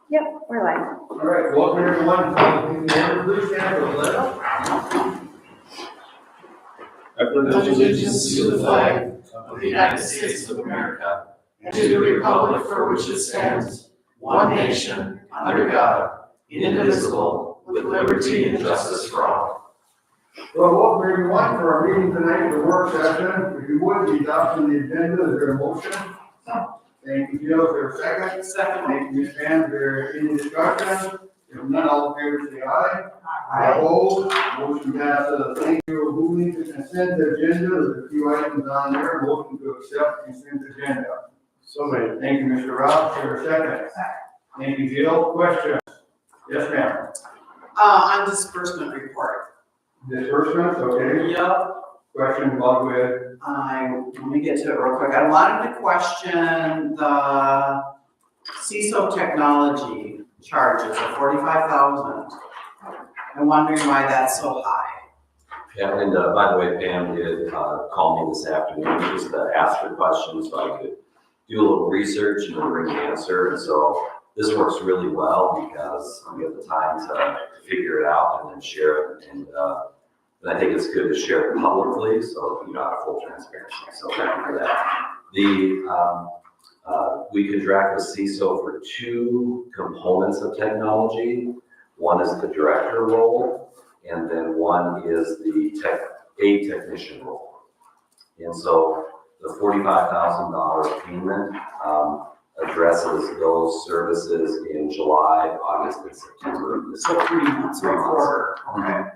Yep, we're live. All right, welcome everyone. Please stand for the pledge. I pledge allegiance to the flag of the United States of America and to the republic for which it stands, one nation, under God, indivisible, with liberty and justice for all. Well, welcome everyone for our meeting tonight, the work session. If you would, the adoption of the agenda, is there a motion? Thank you, Jill. Is there a second? Second. Thank you, Ms. Van. Is there any discussion? If none, all in favor say aye. Opposed? Motion passes. Thank you. Moving to consent agenda, there's a few items on there. Motion to accept consent agenda. So many. Thank you, Mr. Ross. Is there a second? Thank you, Jill. Questions? Yes, ma'am. On disbursement report. Disbursements, okay. Yep. Question, Bob, go ahead. Let me get to it real quick. I wanted to question the CISO technology charges of $45,000. I'm wondering why that's so high. Yeah, and by the way, Pam did call me this afternoon just to ask her questions so I could do a little research and then bring an answer. And so this works really well because we have the time to figure it out and then share it. And I think it's good to share it publicly, so you know, have full transparency. So thank you for that. We contract with CISO for two components of technology. One is the director role, and then one is the aid technician role. And so the $45,000 payment addresses those services in July, August, and September of this So 3 months, 3 quarter. Okay.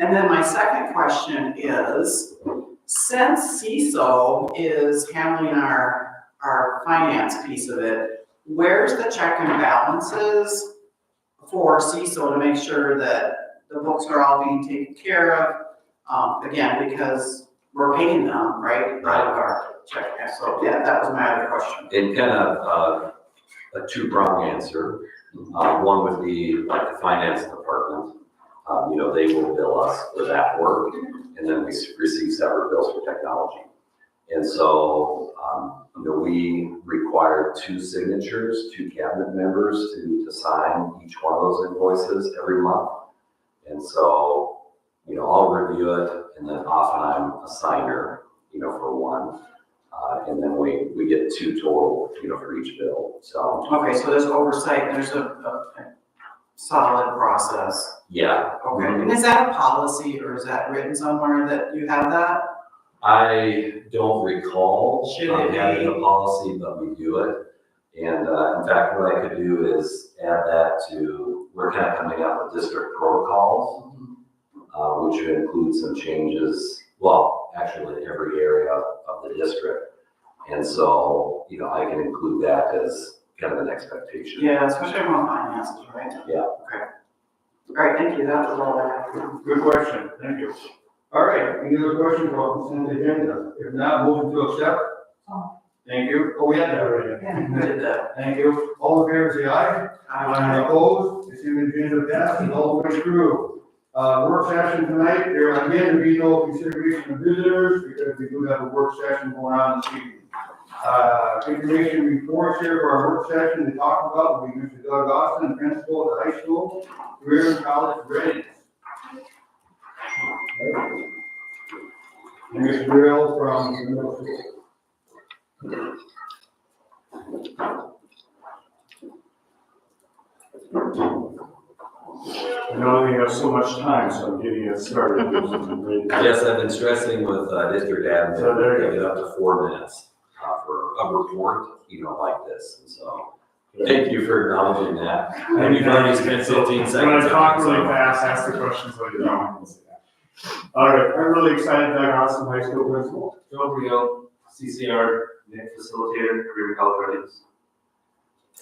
And then my second question is, since CISO is handling our finance piece of it, where's the check and balances for CISO to make sure that the books are all being taken care of? Again, because we're paying them, right? Out of our check. So yeah, that was my other question. And kind of a two-pronged answer. One would be like the finance department. You know, they will bill us for that work, and then we receive separate bills for technology. And so, you know, we require 2 signatures, 2 cabinet members to sign each one of those invoices every month. And so, you know, I'll review it, and then often I'm a signer, you know, for one. And then we get 2 total, you know, for each bill. So. Okay, so there's oversight, there's a solid process. Yeah. Okay, and is that a policy or is that written somewhere that you have that? I don't recall Should it having be? a policy, but we do it. And in fact, what I could do is add that to, we're kind of coming up with district protocols, which would include some changes, well, actually in every area of the district. And so, you know, I can include that as kind of an expectation. Yeah, especially on finances, right? Yeah. Okay. All right, thank you, that was all I had. Good question, thank you. All right, any other questions about consent agenda? If not, motion to accept. Thank you. Oh, we had that already. I did that. Thank you. All in favor, say aye. Opposed? Consent agenda passes all the way through. Work session tonight, there again, there be no consideration of visitors because we do have a work session going on this evening. Information reports here for our work session to talk about will be Mr. Doug Austin, principal at the high school, career and college readiness. And Mr. Drill from the middle school. I know we have so much time, so I'm getting it started. Yes, I've been stressing with district admin So there you to get up to 4 minutes for a report, you know, like this. And so, thank you for acknowledging that. And you've already spent 15 seconds. When I talk on it, really so- fast, ask the questions later on. All right, I'm really excited, Doug Austin, high school principal. Joe Brio, CCR, Nick Facilitator, Career College Readiness.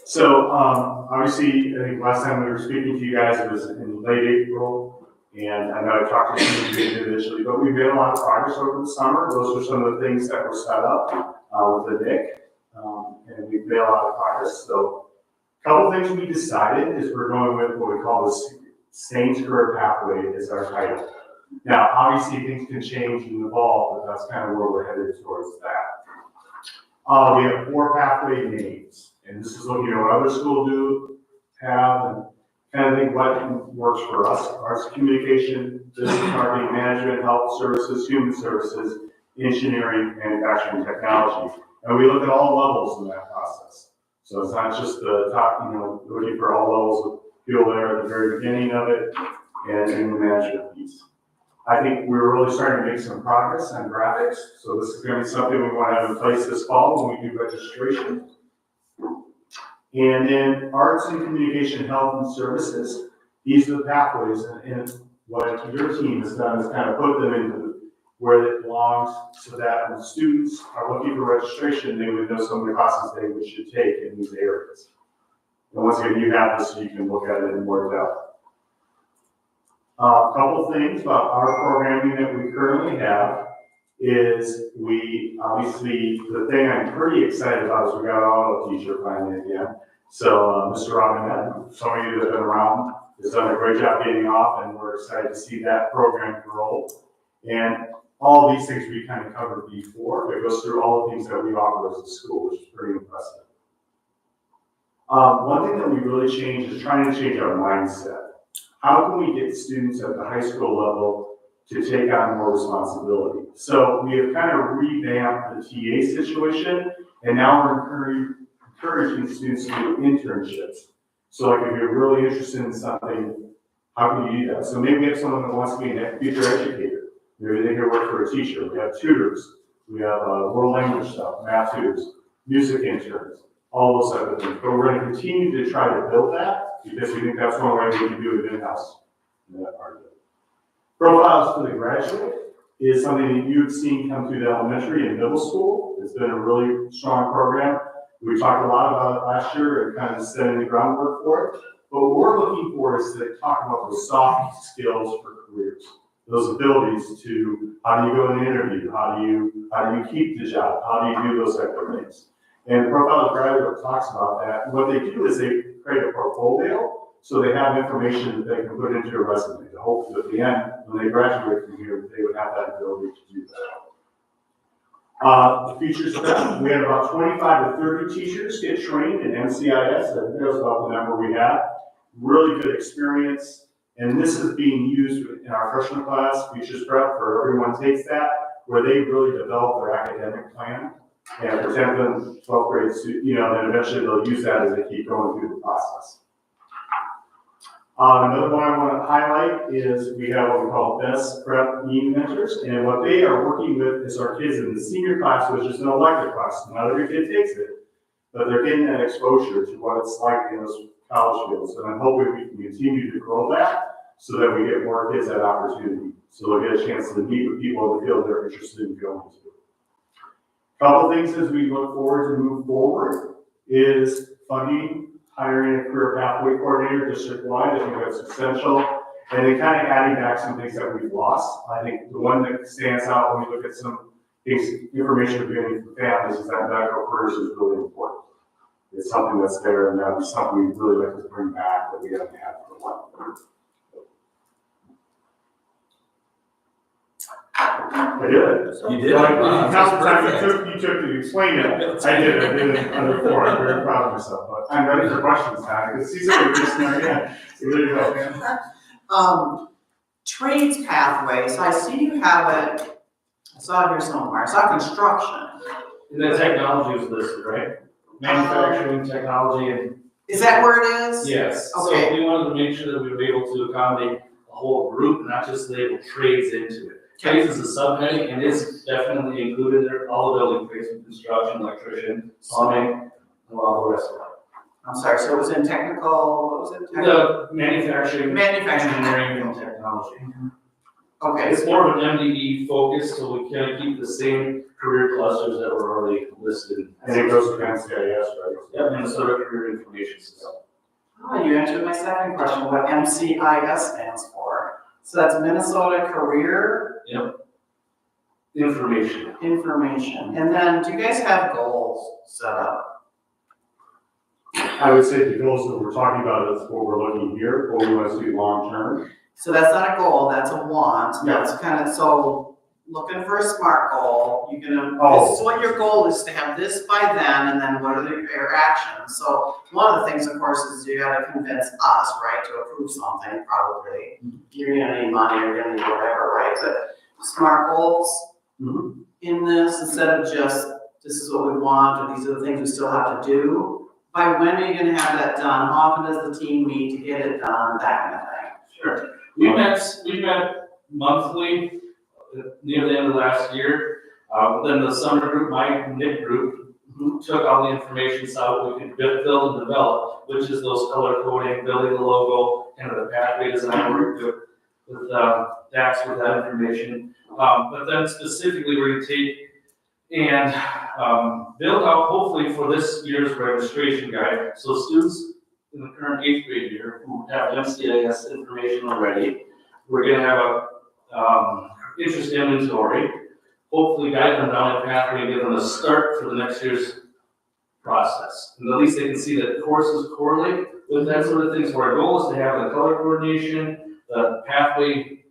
So, obviously, I think last time we were speaking to you guys, it was in late April, and I know I talked to some of you initially, but we've made a lot of progress over the summer. Those are some of the things that were set up with the NIC, and we've made a lot of progress. So, a couple things we decided is we're going with what we call the Saints Career Pathway as our title. Now, obviously, things can change and evolve, but that's kind of where we're headed towards that. We have 4 pathway names. And And this is looking at what other schools have, and kind of think what works for us. Arts communication, business marketing, management, health services, human services, engineering, manufacturing, technology. And we look at all levels in that process. So it's not just the top, looking for all levels of people there at the very beginning of it and in the management piece. I think we're really starting to make some progress on graphics. So this is going to be something we want to have in place this fall when we do registration. And then arts and communication, health and services. These are the pathways, and what your team has done is kind of put them into where it belongs so that when students are looking for registration, they would know some of the classes they should take in these areas. And once again, you have this so you can look at it in more depth. A couple things about our programming that we currently have is obviously, the thing I'm pretty excited about is we got an auto teacher finally again. So Mr. Robinette, some of you that have been around, has done a great job getting off, and we're excited to see that program grow. And all these things we kind of covered before, but it goes through all the things that we offer as a school, which is pretty impressive. One thing that we really changed is trying to change our mindset. How can we get students at the high school level to take on more responsibility? So we have kind of revamped the TA situation, and now we're encouraging students to do internships. So like if you're really interested in something, how can you do that? So maybe we have someone that wants to be a future educator. Maybe they can work for a teacher. We have tutors. We have world language stuff, math tutors, music interns, all those type of things. But we're going to continue to try to build that because we think that's one way we can do it in-house. In that part of it. Profiles for the graduate is something that you've seen come through the elementary and middle school. It's been a really strong program. We talked a lot about it last year and kind of setting the groundwork for it. But what we're looking for is to talk about those soft skills for careers. Those abilities to, how do you go in an interview? How do you keep the job? How do you do those type of things? And Profile of Graduate talks about that. What they do is they create a portfolio, so they have information that they can put into a resume. To hope that at the end, when they graduate from here, they would have that ability to do that. The features of that, we had about 25 to 30 teachers get trained in MCIS. I think that was about the number we had. Really good experience. And this is being used in our freshman class, Futures Prep, where everyone takes that, where they really develop their academic plan. And for 10th and 12th grade, then eventually they'll use that as they keep going through the process. Another one I want to highlight is we have what we call Best Prep mentors, and what they are working with is our kids in the senior class, which is an elective class. Not every kid takes it, but they're getting that exposure to what it's like in those college fields. And I'm hoping we can continue to grow that so that we get more kids that opportunity. So they'll get a chance to meet with people in the field they're interested in going to. Couple things as we look forward to move forward is funding, hiring a career pathway coordinator district-wide. I think that's essential. And then kind of adding back some things that we've lost. I think the one that stands out when we look at some things, information we're getting from families is that medical careers is really important. It's something that's there, and that's something we'd really like to bring back that we haven't had for a while. I did. You did? Well, how much time you took to explain it. I did it under 4. I'm very proud of myself. But I'm ready for questions now because see something just now again. So there you go, man. Trades pathways, I see you have it, I saw it here somewhere, I saw construction. And the technology was listed, right? Manufacturing, technology, and. Is that where it is? Yes. Okay. So we wanted to make sure that we were able to accommodate a whole group, not just label trades into it. Trades is a subheading and is definitely included there, all the building trades, from construction, electrician, plumbing, and all the rest of it. I'm sorry, so it was in technical, what was it? The manufacturing, Manufacturing. engineering, and technology. Okay. It's more of an MDE focus, so we kind of keep the same career clusters that were already listed. And it goes to NCIS, right? Yep, Minnesota Career Information System. Oh, you answered my second question, what MCIS stands for. So that's Minnesota Career Information. Information. And then, do you guys have goals set up? I would say the goals that we're talking about is what we're looking here, what we want to see long term. So that's not a goal, that's a want. Yeah. That's kind of, so looking for a SMART goal, you can, Oh. this is what your goal is, to have this by then, and then what are your actions? So one of the things, of course, is you gotta convince us, right, to approve something, probably. You're gonna need money, you're gonna need whatever, right, but SMART goals Mhm. in this, instead of just, this is what we want, or these are the things we still have to do. By when are you gonna have that done? How often does the team meet to get it done, that kind of thing? Sure. We met monthly near the end of last year. Then the summer group, my knit group, took all the information so we could build and develop, which is those color coding, building the logo, kind of the pathway design work with Dax with that information. But then specifically we're gonna take and build out hopefully for this year's registration guide. So students in the current 8th grade year who have MCIS information already, we're gonna have a interest inventory, hopefully guide them down a pathway and give them a start for the next year's process. And at least they can see that courses correlate with that sort of thing. So our goal is to have the color coordination, the pathway,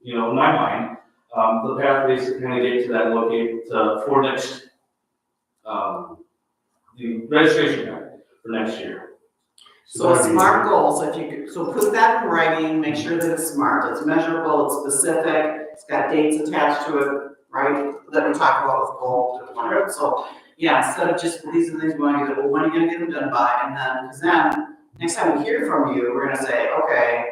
in my mind, the pathways to kind of get to that locate for next, the registration guide for next year. So a SMART goal, so if you could, so put that in writing, make sure that it's SMART, it's measurable, it's specific, it's got dates attached to it, right? That we talk about with goal. So, yeah, instead of just, these are the things we want to do, well, when are you gonna get them done by? And then, because then, next time we hear from you, we're gonna say, okay,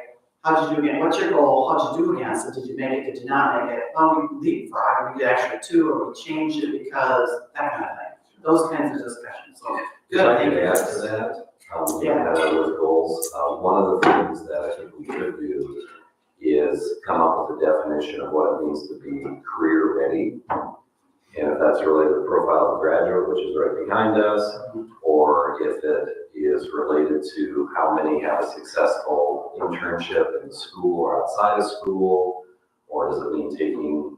how'd you do again? What's your goal? How'd you do against it? Did you make it? Did you not make it? Well, we leapfrog, we did actually 2, or we changed it because, that kind of thing. Those kinds of discussions, so, good, If I thank could you. add to that, Yeah. with goals, one of the things that I think we should do is come up with a definition of what it means to be career ready. And if that's related to the profile of graduate, which is right behind us, or if it is related to how many have a successful internship in school or outside of school, or does it mean taking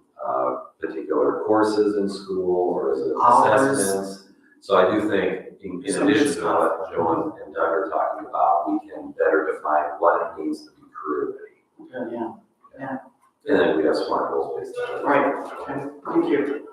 particular courses in school, or is it Hours. assessments? So I do think, in addition to what Joe and Doug are talking about, we can better define what it means to be career ready. Yeah, And then we have SMART goals based on that. right, okay, thank you.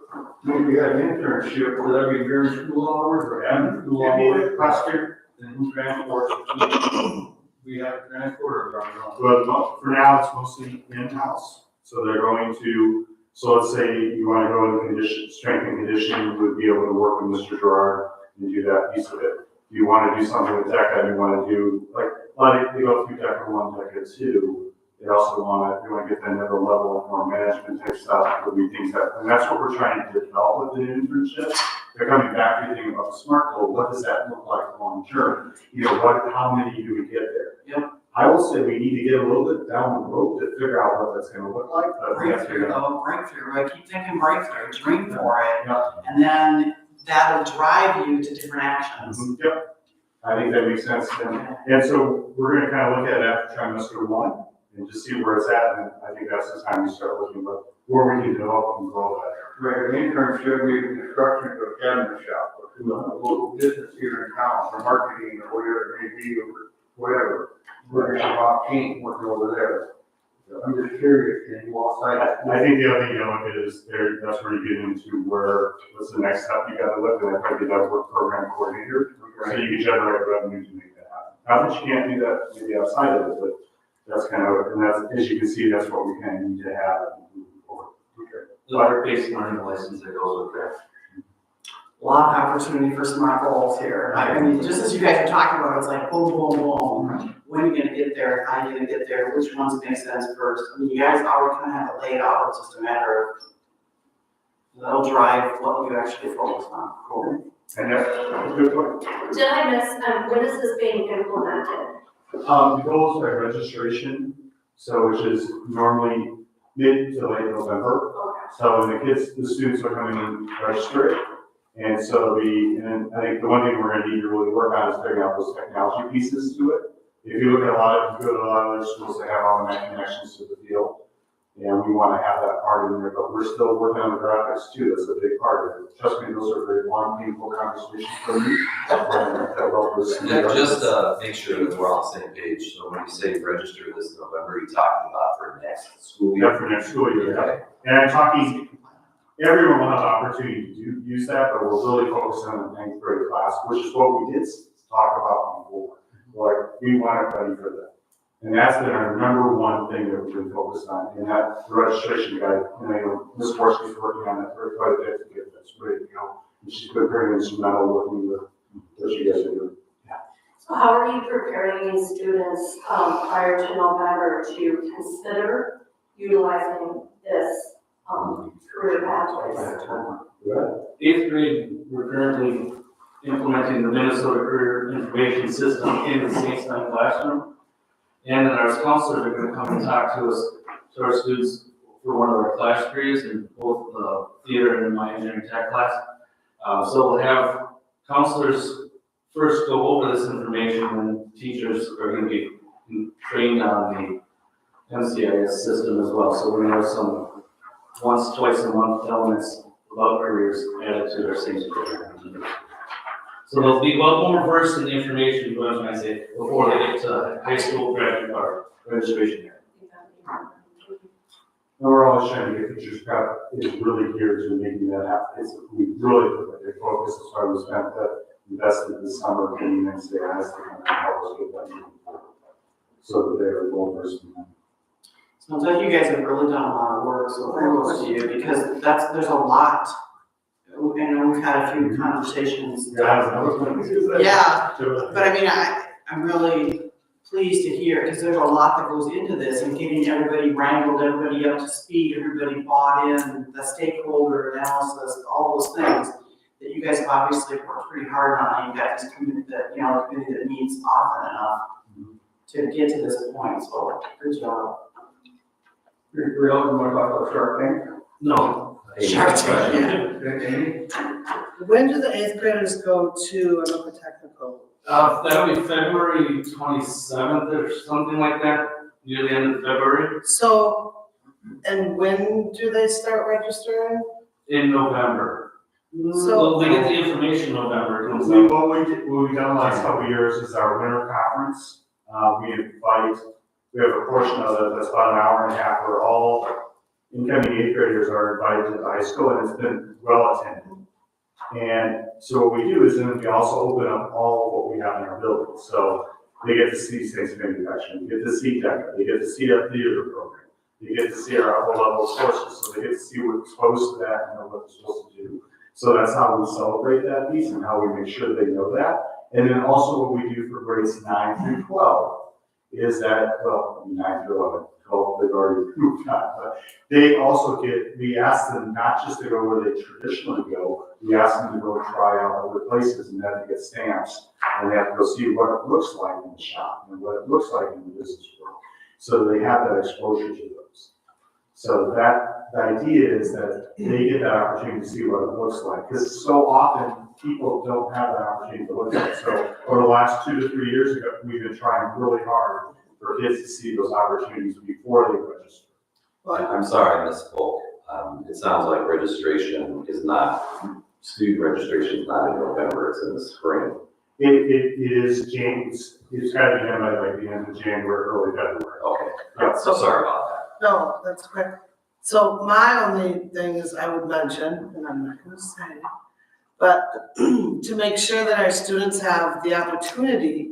If you had an internship, would that be during school hours or after school hours? Last year, And who transports it? We have to transport it on our own. well, for now, it's mostly in-house. So they're going to, so let's say you want to go into strength and conditioning, you would be able to work with Mr. Gerard and do that piece of it. If you want to do something with DECA, you want to do, like, they go through DECA 1, DECA 2. They also want to get to another level of more management type stuff, would be things that, and that's what we're trying to develop with the internship. They're coming back to thinking about the SMART goal, what does that look like long term? How many do we get there? Yep. I will say we need to get a little bit down the road to figure out what that's gonna look like, but we have to Breakthrough, figure out. though, breakthrough, right? Keep thinking breakthrough, dream for it, Yeah. and then that'll drive you to different actions. Yep, I think that makes sense, and so we're gonna kind of look at it after trimester 1, and just see where it's at, and I think that's the time we start looking at where we can develop and grow that. Right, an internship, we construction to a cabinet shop, or to a local business here in town, for marketing, or whatever it may be, or whatever. We're gonna have Bob King working over there. So I'm just curious, can you walk side? I think the other thing you look at is there, that's where you get into what's the next step you gotta look at, probably that work program coordinator, so you can generate revenue to make that happen. Not that you can't do that maybe outside of it, but that's kind of, and that's, as you can see, that's what we kind of need to have moving forward. The basic learning license that goes with that. A lot of opportunity for SMART goals here. I mean, just as you guys are talking about, it's like boom, boom, boom. When are you gonna get there? How are you gonna get there? Which ones make sense first? I mean, you guys already kind of have it laid out. It's just a matter of, that'll drive what you actually focus on. Cool. And that's a good point. Did I miss, when is this being implemented? The goals are registration, so which is normally mid to late November. Okay. So when the students are coming in register it. And so and I think the one thing we're gonna need to really work on is figuring out those technology pieces to it. If you look at if you go to a lot of other schools, they have automatic connections to the field. And we wanna have that part in there, but we're still working on the graphics too, that's a big part of it. Trust me, those are very long, painful conversations for me. Just make sure that we're all on the same page. So when you say register this November, you're talking about for next school year? Yeah, for next school year, yeah. Okay. And I'm talking everyone will have the opportunity to use that, but we're really focusing on the 9th grade class, which is what we did talk about before. Like, we want it ready for that. And that's been our number one thing that we've been focused on, and that the registration guide, Ms. Worsley's working on that for quite a bit to get this ready to go. And she's been bringing some metal working with what you guys are doing. So how are you preparing these students prior to November to consider utilizing this career pathways? Good. 8th grade, we're currently implementing the Minnesota Career Information System in the St. classroom. And then our counselors are gonna come and talk to us, to our students for one of our class periods in both the theater and my engineering tech class. So we'll have counselors first go over this information, and teachers are gonna be trained on the MCIS system as well. So we're gonna have some once, twice a month elements about careers added to their senior program. So they'll be well more versed in the information, what I'm trying to say, before they get to high school graduate or registration year. And we're always trying to get teachers prep is really geared to making that happen. We really put a big focus as far as we spent that invested this summer in the SFAS to help us get that moving forward. So that they're well versed in that. Sounds like you guys have really done a lot of work, so kudos to you, because there's a lot. And we've had a few conversations. Yeah, but I mean, I'm really pleased to hear, because there's a lot that goes into this, and getting everybody wrangled, everybody up to speed, everybody bought in, the stakeholder analysis, all those things that you guys have obviously worked pretty hard on. You've got this committee that, committee that meets often enough to get to this point, so good job. We all want to talk about Shark Tank? No. Shark Tank, Amy? When do the 8th graders go to another technical? That'll be February 27th or something like that, near the end of February, So, and when do they start registering? in November. So- Well, they get the information in November, it comes So out. what we've done the last couple of years is our winter conference. We have a portion of it that's about an hour and a half where all incoming 8th graders are invited to the high school, and it's been well attended. And so what we do is then we also open up all of what we have in our building. So they get to see States Manufacturing, they get to see tech, they get to see our theater program, they get to see our upper level courses, so they get to see what's exposed to that and know what they're supposed to do. So that's how we celebrate that piece and how we make sure they know that. And then also what we do for grades 9 through 12 is that, 9 through 11, 12, they've already moved on, but they also we ask them not just to go where they traditionally go, we ask them to go try out other places and then they get stamps, and they have to go see what it looks like in the shop and what it looks like in the business world. So they have that exposure to those. So the idea is that they get that opportunity to see what it looks like, because so often people don't have that opportunity to look at it. So over the last 2 to 3 years ago, we've been trying really hard for kids to see those opportunities before they register. I'm sorry, I misspoke. It sounds like registration is not, student registration is not in November, it's in the spring. It is January, it's got to be done by like the end of January, early February. Okay, yeah, so sorry about that. No, that's quick. So my only thing is I would mention, and I'm not gonna say, but to make sure that our students have the opportunity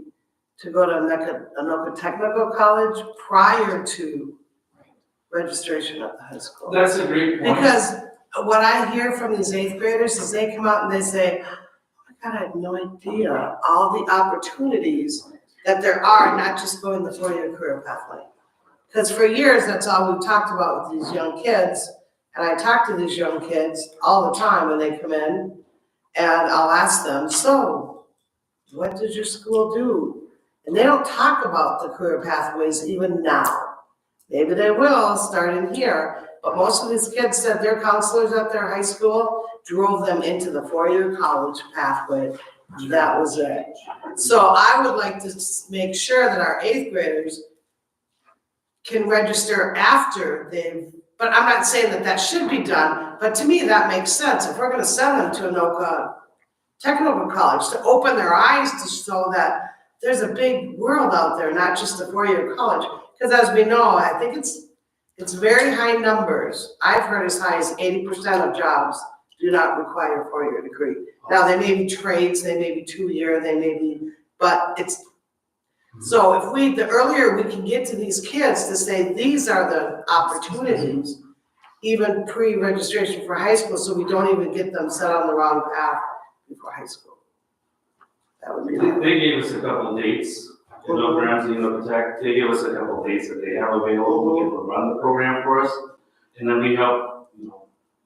to go to Anoka Technical College prior to registration at the high school. That's a great point. Because what I hear from these 8th graders is they come out and they say, oh my God, I had no idea all the opportunities that there are, not just going the 4-year career pathway. Because for years, that's all we've talked about with these young kids. And I talk to these young kids all the time when they come in, and I'll ask them, so what did your school do? And they don't talk about the career pathways even now. Maybe they will starting here, but most of these kids said their counselors at their high school drove them into the 4-year college pathway. That was it. So I would like to make sure that our 8th graders can register after they've, but I'm not saying that that should be done, but to me, that makes sense. If we're gonna send them to Anoka Technical College to open their eyes to show that there's a big world out there, not just a 4-year college. Because as we know, I think it's It's very high numbers. I've heard as high as 80% of jobs do not require a four-year degree. Now, they may be trades, they may be 2-year, they may be, but it's, so if the earlier we can get to these kids to say, these are the opportunities, even pre-registration for high school, so we don't even get them set on the wrong path before high school. That would be. They gave us a couple of dates, in Oak Ramsey and Oak Tech, they gave us a couple of dates that they have available, we can run the program for us, and then we help,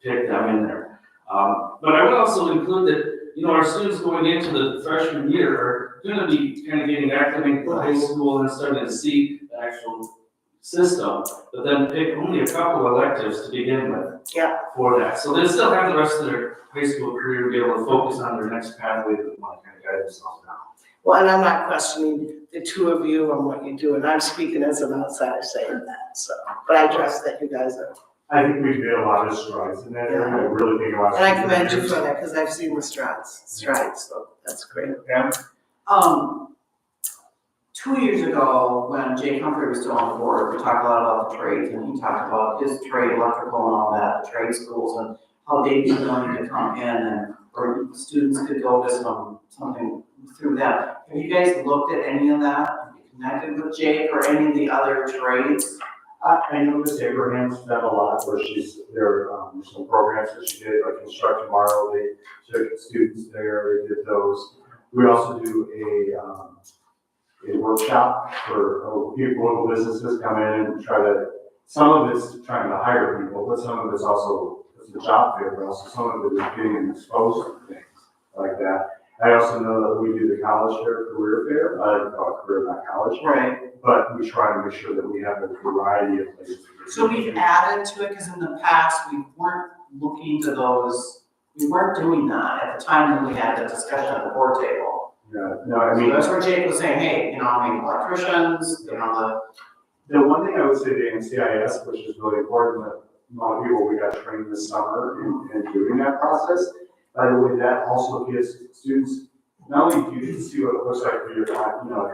pick them in there. But I would also include that, our students going into the freshman year are gonna be kind of getting acclimated to high school and starting to see the actual system, but then pick only a couple of electives to begin with. Yeah. For that, so they still have the rest of their high school career to be able to focus on their next pathway that they want to kind of guide themselves now. Well, and I'm not questioning the two of you on what you do, and I'm speaking as an outsider saying that, so, but I trust that you guys are. I think we've made a lot of strides in that area, I really think a lot of. And I commend you for that, because I've seen the strides, so that's great. Yeah. 2 years ago, when Jake Humphrey was still on the board, we talked a lot about the trades, and he talked about his trade, electrical and all that, the trade schools, and how they'd be willing to come in and, or students could go to something through that. Have you guys looked at any of that? Have you connected with Jake or any of the other trades? I know Miss Abraham's done a lot where there are some programs that she did, like Construct Tomorrow, they took students there, they did those. We also do a workshop for people, local businesses come in and some of it's trying to hire people, but some of it's also, it's a job fair, but also some of it is getting them exposed to things like that. I also know that we do the college fair, career fair, I call it career, not college. Right. But we try to make sure that we have a variety of places. So we've added to it, because in the past, we weren't looking to those, we weren't doing that at the time when we had the discussion at the board table. Yeah, no, I So mean, that's where Jake was saying, hey, electricians, the one thing I would say to NCIS, which is really important, that a lot of people, we got trained this summer in doing that process. By the way, that also gives students, not only do you get to see what it looks like for your, if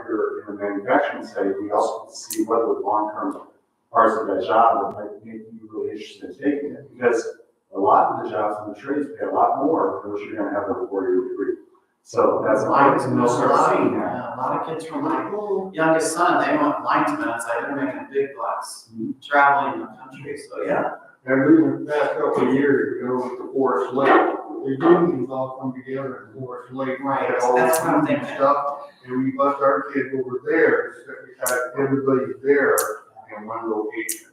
you're in a manufacturing setting, we also get to see what the long-term parts of that job that might make you really interested in taking it. Because a lot of the jobs in the trades pay a lot more than what you're gonna have with a 4-year degree. So that's a lot, and they'll start seeing that. Yeah, a lot of kids from my youngest son, they went linesmen, it's like they're making big bucks traveling the country, so yeah. And we, the past couple of years, with the Forest Lake, the unions all come together in Forest Lake. Right, and all that's the what I'm union thinking. stuff, and we bust our kids over there, so we got everybody there in one location.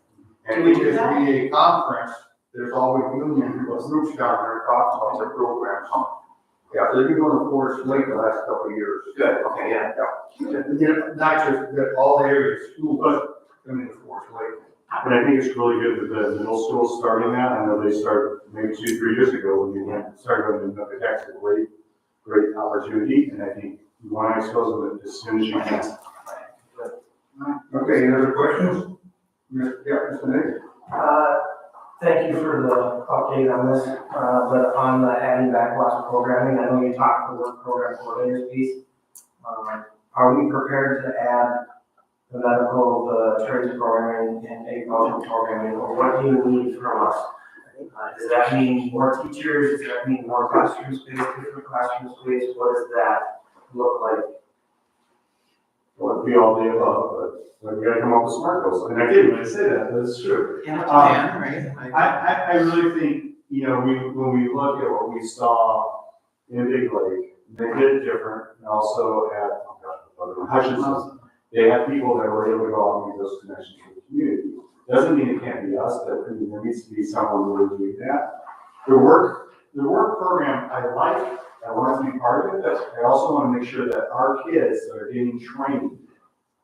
And Do we in do this that? VA conference, there's always union groups down there talking about their programs. Yeah, they've been going to Forest Lake the last couple of years. Good, okay, yeah. Not just that all areas, schools, but coming to Forest Lake. And I think it's really good that the middle school is starting that. I know they started maybe 2-3 years ago when we started going to North Dakota. It's a great opportunity, and I think you want to expose them as soon as you can. Okay, any other questions? Mr. Nick? Thank you for the update on this, but on the adding back lost programming, I know you talked the work program coordinators piece. Are we prepared to add the medical, the trades programming, and agricultural programming, or what do you need from us? Does that mean more teachers? Does that mean more classroom space, different classroom space? What does that look like? Well, it'd be all the above, but we gotta come up with smart goals. And I did when I say that, but it's true. And a plan, right? I really think, when we look at what we saw in Big Lake, they did it different, and also at Hutchinson, they had people that were able to go out and make those connections with the community. Doesn't mean it can't be us, but there needs to be someone really doing that. The work program, I like, I want to be part of it, but I also want to make sure that our kids are getting trained.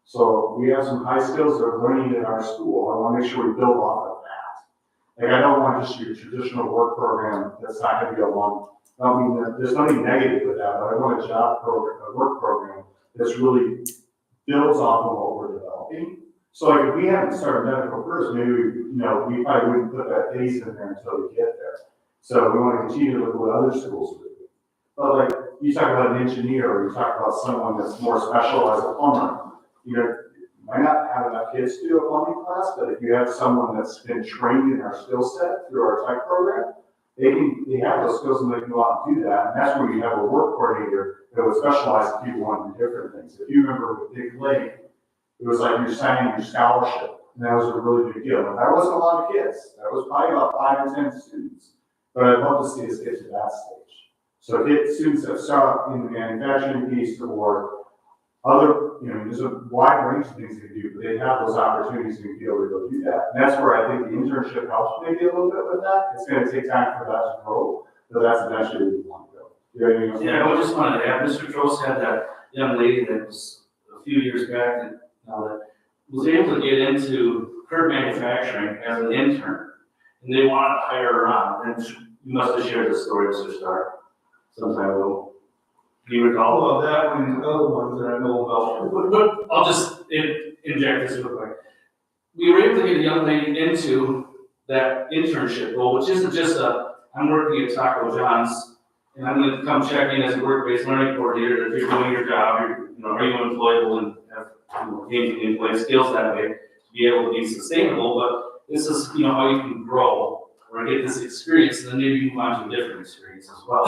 So we have some high skills that are learning in our school. I want to make sure we build off of that. Like, I don't want just your traditional work program that's not going to be a long, I mean, there's nothing negative with that, but I want a work program that's really builds off of what we're developing. So like, if we haven't started medical first, maybe we probably wouldn't put that base in there until we get there. So we want to continue to look at what other schools do. But like, you talk about an engineer, or you talk about someone that's more special as a plumber. might not have enough kids to do a plumbing class, but if you have someone that's been trained in our skill set through our tech program, they have those skills and they can go out and do that. And that's where you have a work coordinator that would specialize in people wanting to do different things. If you remember with Big Lake, it was like you're signing your scholarship, and that was a really big deal. And that wasn't a lot of kids. That was probably about 5 or 10 students. But I'd love to see us get to that stage. So get students that start in the manufacturing piece or other, there's a wide range of things they can do, but they have those opportunities to be able to go do that. And that's where I think the internship helps maybe a little bit with that. It's gonna take time for that to grow, but that's eventually where we want to go. You have anything else? Yeah, I just wanted to add, Mr. Trost had that young lady that was a few years back that was able to get into curb manufacturing as an intern. And they wanted to hire her on, and you must have shared this story, Mr. Starr, sometime ago. Do you recall? All of that and other ones that I know about. But I'll just inject this real quick. We were able to get a young lady into that internship role, which isn't just I'm working at Taco John's, and I'm gonna come check in as a work-based learning coordinator, if you're doing your job, are you employable and have, gain employee skills that way to be able to be sustainable, but this is, how you can grow or get this experience, and then maybe move on to a different experience as well.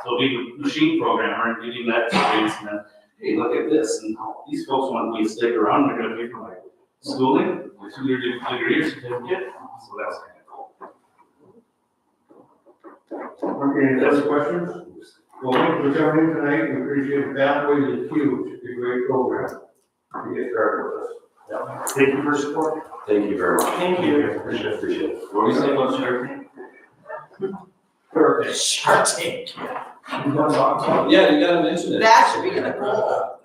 So being a machine programmer and getting that experience, and then, hey, look at this, and these folks want me to stick around, they're gonna pay for my schooling, my 2-year degree or certificate, so that's kind of cool. Okay, any other questions? Well, thank you for coming in tonight. We appreciate it. Pathways is huge. It's a great program. To get started with us. Thank you for your support. Thank you very much. Thank you. Appreciate it. What were you saying about Shark Tank? Perfect. Shark Tank. Yeah, you gotta mention it. That should be the goal.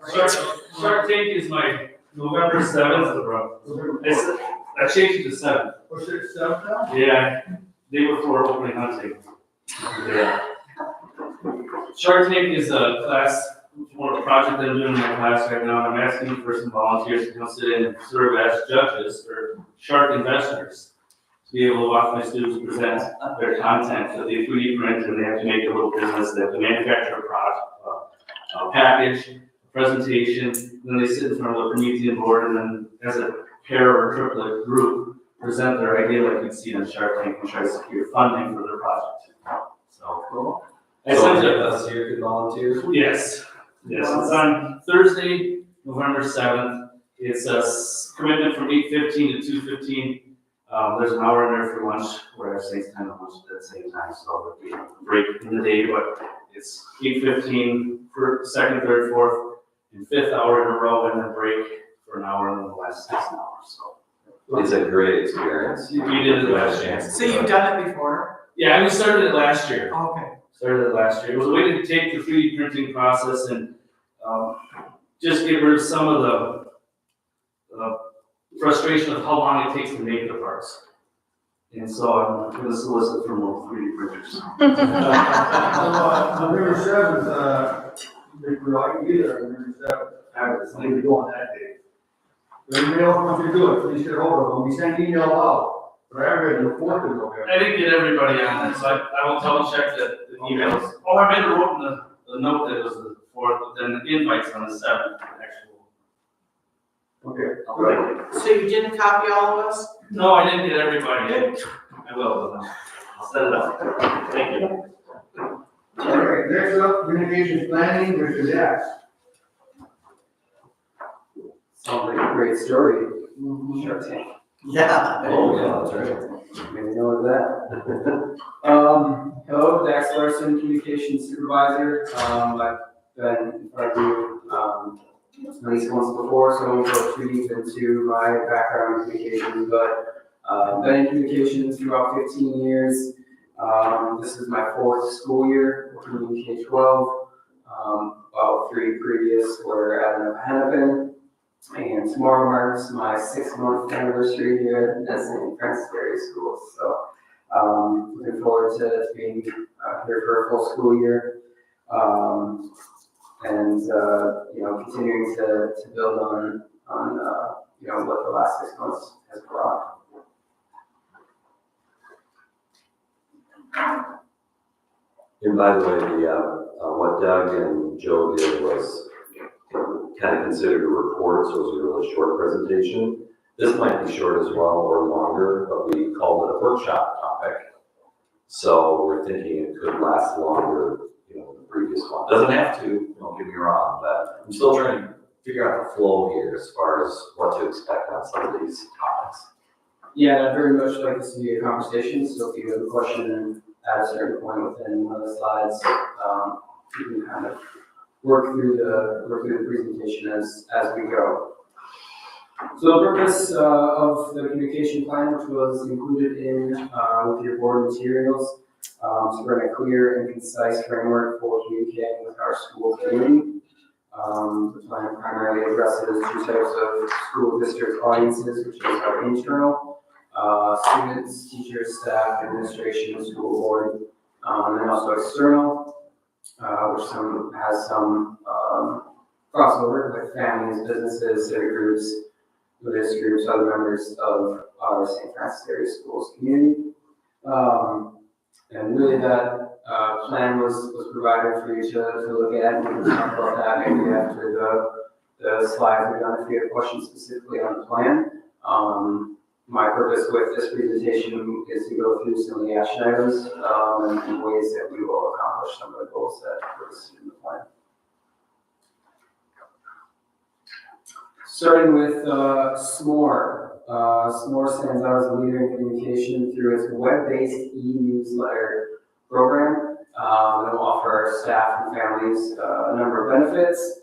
Shark Tank is my November 7th, bro. I changed it to 7th. What's it, stuff now? Yeah, day before opening hunting. Yeah. Shark Tank is a class, or a project that I'm doing in my class right now. I'm asking for some volunteers to come sit in and serve as judges for shark investors. To be able to watch my students present their content that they 3D print, and they have to make a little business, they have to manufacture a product, a package, a presentation, and then they sit in front of a Promethean board, and then as a pair or triplet group, present their idea like you'd see on Shark Tank and try to secure funding for their project. So cool. I sent it. Us here could volunteer. Yes, it's on Thursday, November 7th. It's a commitment from 8:15 to 2:15. There's an hour in there for lunch, where I have same time of lunch at the same time, so there'll be a break in the day, but it's 8:15 for second, third, fourth, and fifth hour in a row, and then break for an hour, and then the last 6 hours, so. It's a great experience. You did it last year. chance. So you've done it before? Yeah, we started it last year. Okay. Started it last year. It was a way to take the 3D printing process and just get rid of some of the frustration of how long it takes to make the parts. And so I'm going to solicit for more 3D printers. November 7th, we're like either, November 7th. I was going to go on that day. If anybody else wants to do it, please get hold of them. We send email out. But I read the 4th of November. I didn't get everybody on that, so I will double check that the emails. Oh, I made a note in the note that it was the 4th, but then the invite's on the 7th, actual. Okay. I'll write it. So you didn't copy all of us? No, I didn't get everybody in. I will, but I'll set it up. Thank you. All right, next up, communications planning, Mr. Dax. Sounds like a great story. Shark Tank. Yeah. Oh, yeah, that's right. Maybe know that. Hello, Dax Larson, Communications Supervisor. I've been in front of you at least once before, so I won't go too deep into my background in communications, but been in communications for about 15 years. This is my 4th school year working in K-12. About 3 previous were at Hennepin. And tomorrow marks my 6-month anniversary here at St. Francis Area School. So looking forward to being here for a full school year. And continuing to build on what the last 6 months has brought. And by the way, what Doug and Joe did was kind of considered a report, so it was a really short presentation. This might be short as well or longer, but we called it a workshop topic. So we're thinking it could last longer, than the previous one. Doesn't have to, don't get me wrong, but I'm still trying to figure out the flow here as far as what to expect on some of these topics. Yeah, I'd very much like to see a conversation, so if you have a question at a certain point within one of the slides, you can kind of work through the presentation as we go. So the purpose of the communication plan, which was included in with your board materials, to bring a clear and concise framework for communicating with our school community. The plan primarily addresses two types of school district audiences, which is our internal, students, teachers, staff, administration, school board, and also external, which has some crossover with families, businesses, civic groups, religious groups, other members of our St. Francis area schools community. And really that plan was provided for you to look at, and we can talk about that maybe after the slides are done if you have questions specifically on the plan. My purpose with this presentation is to go through some of the action items and ways that we will accomplish some of the goals that were listed in the plan. Starting with SMORE. SMORE stands out as a leader in communication through its web-based e-newsletter program. It will offer our staff and families a number of benefits.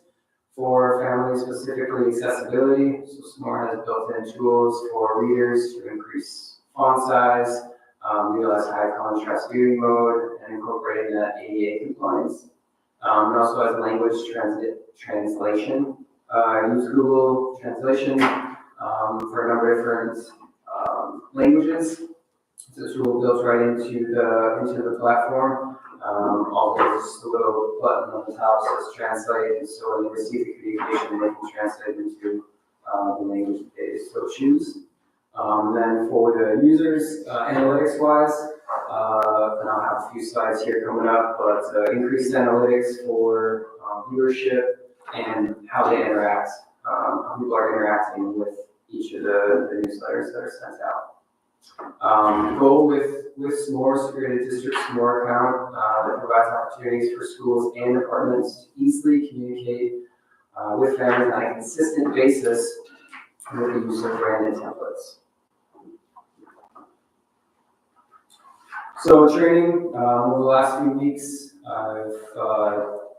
For families, specifically accessibility, so SMORE has built-in tools for readers to increase font size, utilize high contrast viewing mode, and incorporating that ADA compliance. It also has language translation. Use Google Translation for a number of different languages. It's a tool built right into the platform. All there's a little button on the top says translate, and so when they receive the communication, they can translate into the language that they so choose. Then for the users, analytics-wise, and I'll have a few slides here coming up, but increased analytics for viewership and how they interact, how people are interacting with each of the newsletters that are sent out. Goal with SMORE is to create a district SMORE account that provides opportunities for schools and departments to easily communicate with families on a consistent basis with the use of branded templates. So training, over the last few weeks, I've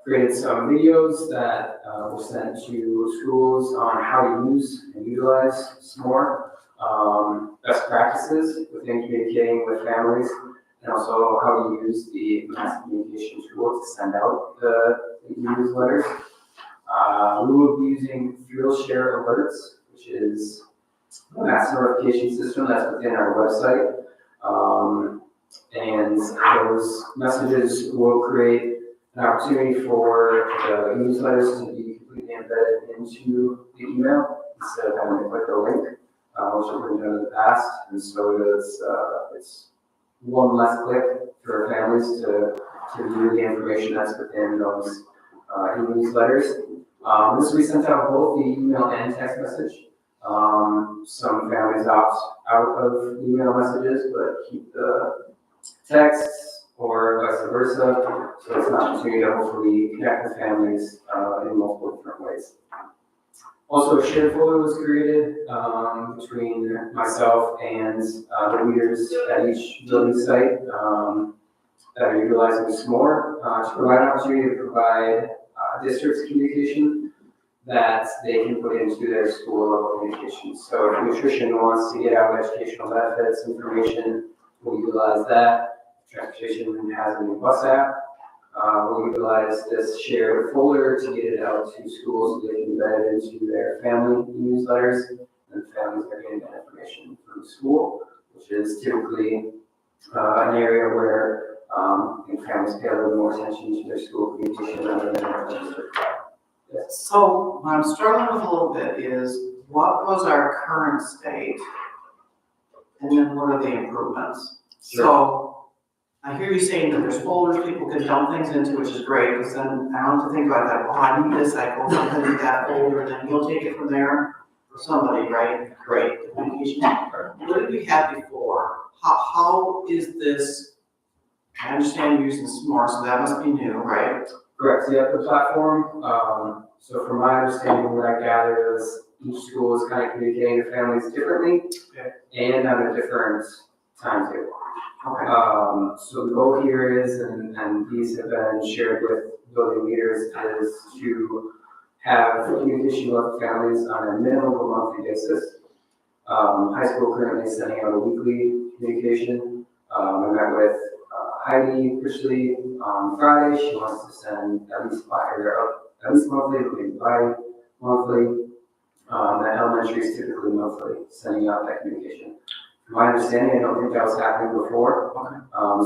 created some videos that were sent to schools on how to use and utilize SMORE. Best practices within communicating with families, and also how to use the mass communication tool to send out the newsletters. We will be using Field Share Alerts, which is a mass notification system that's within our website. And those messages will create an opportunity for the newsletters to be completely embedded into the email instead of having to click a link. Which has been done in the past, and so it's one less click for families to view the information that's within those e-newsletters. This will be sent out both the email and text message. Some families opt out of email messages, but keep the texts or vice versa. So it's an opportunity to hopefully connect with families in multiple different ways. Also, a shared folder was created between myself and the leaders at each building site that are utilizing SMORE to provide an opportunity to provide districts communication that they can put into their school level communication. So if nutrition wants to get out educational benefits information, we'll utilize that. Transportation has a new bus app. We'll utilize this shared folder to get it out to schools so they can embed it into their family newsletters, and families are getting that information from the school, which is typically an area where families pay a little more attention to their school communication rather than their district. Yes. So what I'm struggling with a little bit is what was our current state, and then what are the improvements? Sure. So I hear you saying that there's folders people can dump things into, which is great, because then I don't have to think about that, oh, I need this, I go something in that folder, and then you'll take it from there for somebody, right? Great, communication. What did we have before? How is this, I understand you're using SMORE, so that must be new, right? Correct, so yeah, the platform, so from my understanding, what I gathered is each school is kind of communicating to families differently and on a different timetable. Okay. So the goal here is, and these have been shared with building leaders, is to have communication with families on a minimum of a monthly basis. High school currently is sending out a weekly communication. I met with Heidi officially on Friday. She wants to send at least monthly, maybe bi-monthly. The elementary is typically monthly, sending out that communication. From my understanding, I don't think that was happening before.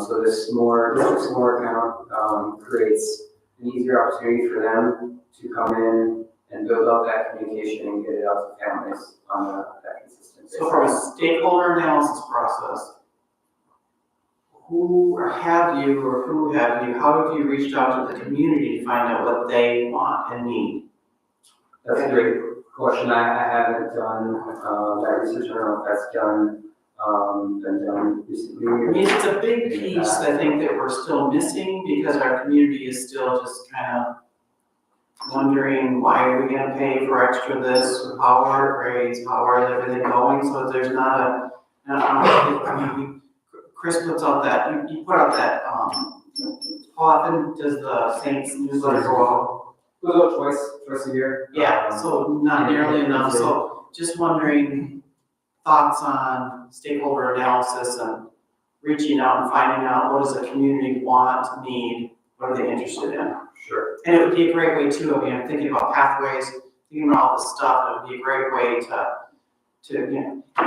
So this district SMORE account creates an easier opportunity for them to come in and build up that communication and get it out to families on that consistent basis. So from a stakeholder analysis process, who have you, how have you reached out to the community to find out what they want and need? That's a great question. I haven't done that research. I don't know if that's been done recently. I mean, it's a big piece, I think, that we're still missing because our community is still just kind of wondering, why are we gonna pay for extra this? How are our grades? How are everything going? So there's not I mean, Chris puts out that, you put out that, how often does the Saints newsletter go out? Goes out twice a year. Yeah, so not nearly enough, so just wondering thoughts on stakeholder analysis and reaching out and finding out what does the community want, need, what are they interested in? Sure. And it would be a great way too, I mean, I'm thinking about pathways, thinking about all this stuff, it would be a great way to,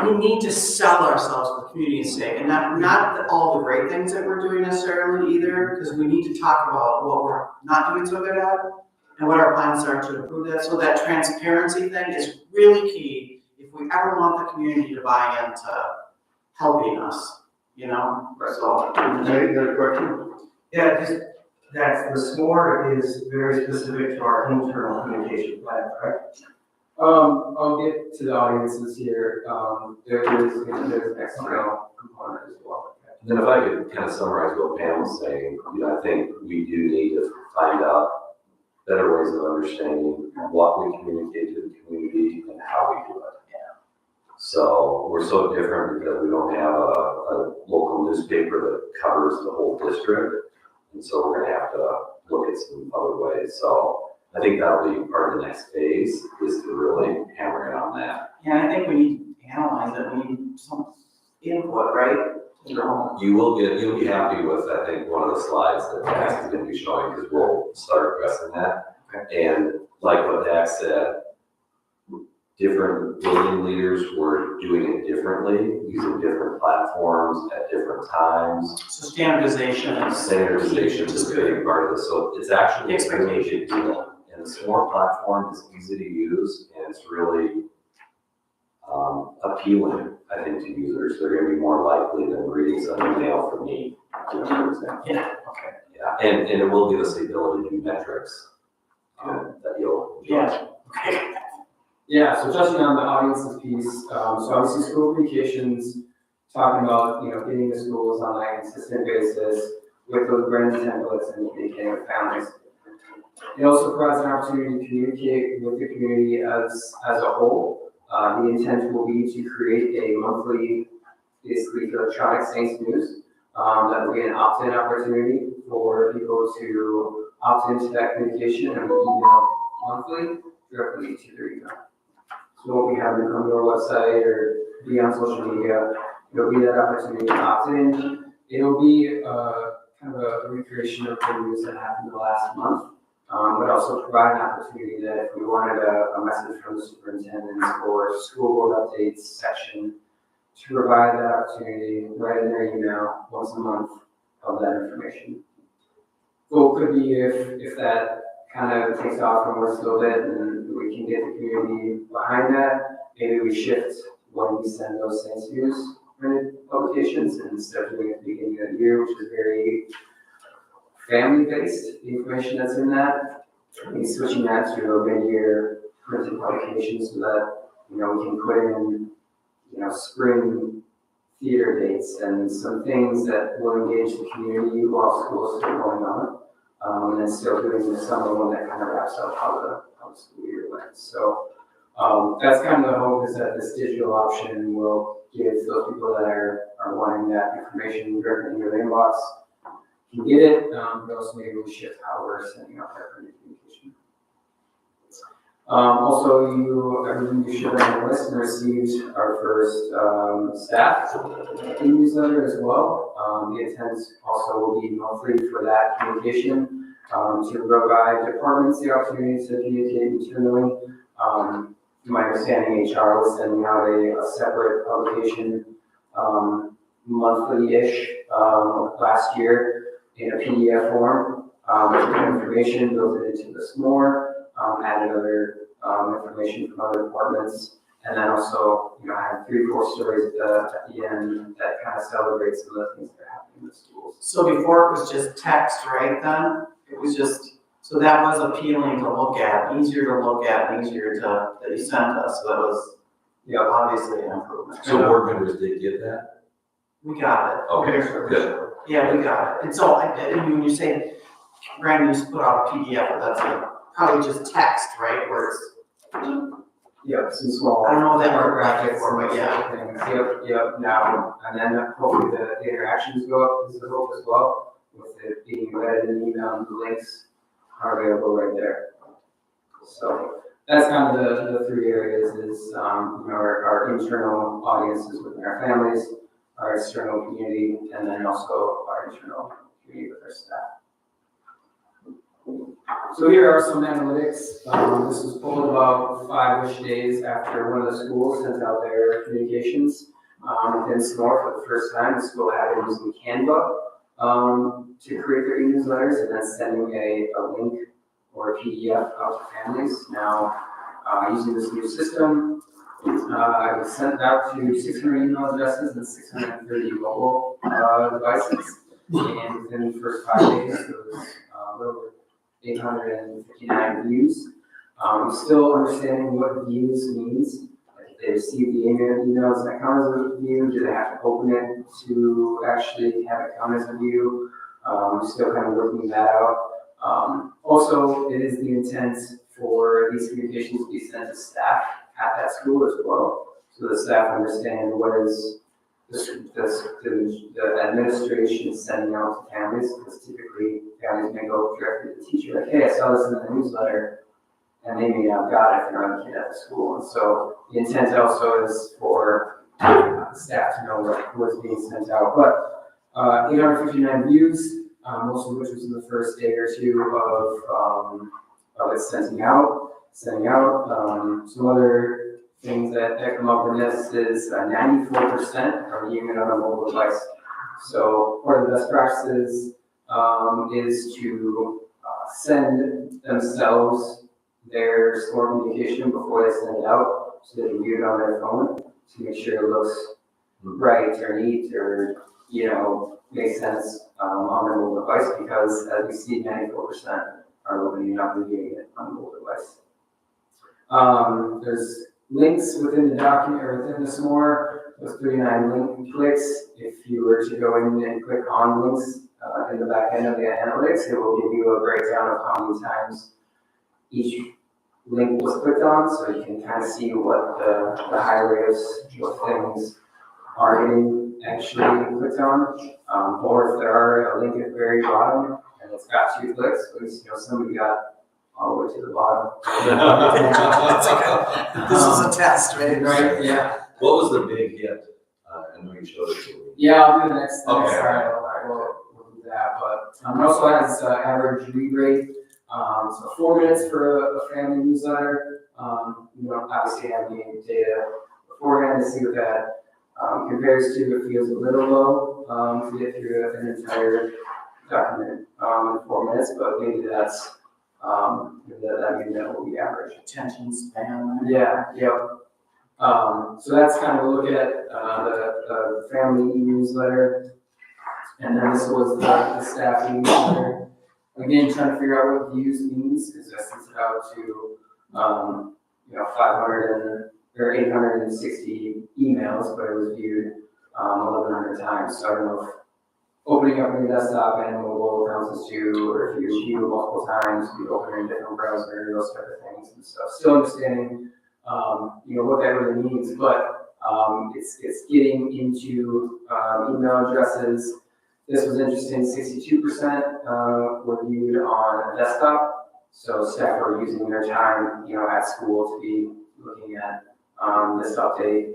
we need to sell ourselves to the community's sake, and not all the great things that we're doing necessarily either, because we need to talk about what we're not doing so good at, and what our plans are to improve that, so that transparency thing is really key if we ever want the community to buy into helping us, so. Any other question? Yeah, just, the SMORE is very specific to our internal communication plan, correct? I'll get to the audiences here. There's an external component as well. Then if I could kind of summarize what Pam was saying, I think we do need to find out better ways of understanding what we communicate to the community and how we do it. So we're so different because we don't have a local newspaper that covers the whole district. And so we're gonna have to look at some other ways. So I think that'll be part of the next phase, is to really hammer in on that. Yeah, I think we need to analyze it, we need some input, right? You'll be happy with, I think, one of the slides that Dax is gonna be showing, because we'll start addressing that. And like what Dax said, different building leaders were doing it differently, using different platforms at different times. So standardization is A big part of this, so it's actually The a really big deal. And the SMORE platform is easy to use, and it's really appealing, I think, to users. They're gonna be more likely than reading some email from me, for example. Yeah, okay. Yeah, and it will give us the ability to do metrics that you'll enjoy. Yeah, okay. Yeah, so touching on the audiences piece, so obviously school communications, talking about, getting the schools on a consistent basis with those brand templates and communicating with families. It also provides an opportunity to communicate with the community as a whole. The intent will be to create a monthly, basically electronic Saints news. That will be an opt-in opportunity for people to opt into that communication and email monthly directly to their email. So what we have to come to our website or be on social media, it'll be that opportunity to opt in. It'll be kind of a recreation of the news that happened the last month, but also provide an opportunity that if we wanted a message from the superintendent or school board updates section, to provide that opportunity right in their email once a month of that information. Goal could be if that kind of takes off and works a little bit and we can get the community behind that, maybe we shift when we send those Saints news printed publications instead of doing it at the beginning of the year, which is very family-based, the information that's in that. Maybe switching that to a mid-year printed publication so that, we can put in, spring theater dates and some things that will engage the community while school is still going on. And then still doing the summer one that kind of wraps up how the school year went. So that's kind of the hope, is that this digital option will give those people that are wanting that information directly in their inbox can get it, but also maybe we'll shift how we're sending out that printed communication. Also, you should have listened and received our first staff newsletter as well. The intent also will be monthly for that communication to provide departments the opportunity to communicate internally. My understanding, HR was sending out a separate publication monthly-ish last year in a PDF form, with information, built it into this more, added other information from other departments, and then also, had 3-4 stories at the end that kind of celebrates some of the things that are happening in the schools. So before it was just text, right then? It was just, so that was appealing to look at, easier to look at, easier that you sent us, so that was, obviously an improvement. So board members did get that? We got it. Okay, good. Yeah, we got it. And so, and when you say, Brandon used to put out a PDF, but that's probably just text, right, where it's, Yep, some small. I don't know that art word graphic graphics for, but yeah. things. Yep, now, and then hopefully the interactions go up, is the hope as well, with it being read in the email, and the links are available right there. So that's kind of the 3 areas is, our internal audiences within our families, our external community, and then also our internal community with our staff. So here are some analytics. This was pulled about 5-ish days after one of the schools sent out their communications. Within Snore, for the first time, the school had been using Canva to create their e-newsletters and then sending a link or a PDF out to families. Now, using this new system, I was sent out to 600 email addresses and 630 mobile devices. And within the first 5 days, there was a little over 859 views. Still understanding what views means. Like if they receive the emails that count as a view, do they have to open it to actually have it count as a view? Still kind of working that out. Also, it is the intent for these communications to be sent to staff at that school as well, so the staff understand what is the administration sending out to families, because typically families may go directly to the teacher, like, hey, I saw this in the newsletter, and they may not got it if they're not a kid at the school. And so the intent also is for staff to know what's being sent out. But 859 views, most of which was in the first day or two of it sending out. Some other things that come up in this is 94% are viewing it on a mobile device. So part of the best practices is to send themselves their score communication before they send it out, so they can view it on their phone to make sure it looks right or neat or makes sense on their mobile device, because as we see, 94% are opening up and viewing it on a mobile device. There's links within the document or within the SMORE, those 39 link clicks. If you were to go in and click on links in the back end of the analytics, it will give you a breakdown of how many times each link was clicked on, so you can kind of see what the high rate of things are getting actually clicked on. Or if there are a link at the very bottom and it's got 2 clicks, at least somebody got all the way to the bottom. This is a test, right? Right, yeah. What was the big hit? I know you showed it to me. Yeah, I'll do the next Okay. slide. We'll do that. But it also has average read rate. So 4 minutes for a family newsletter. You don't obviously have any data beforehand to see what that compares to. It feels a little low to get through an entire document in 4 minutes, but maybe that's that will be average. Attention span. Yeah, yep. So that's kind of a look at, the family newsletter. And then this was the staff newsletter. Again, trying to figure out what views means, because I sent it out to, 500 or 860 emails, but it was viewed, 1,100 times. So I don't know if opening up your desktop and mobile counts as two, or if you view multiple times, you open in a different browser, those type of things and stuff. Still understanding, what that really means, but, it's getting into, email addresses. This was interesting, 62% were viewed on a desktop. So staff are using their time, at school to be looking at this update,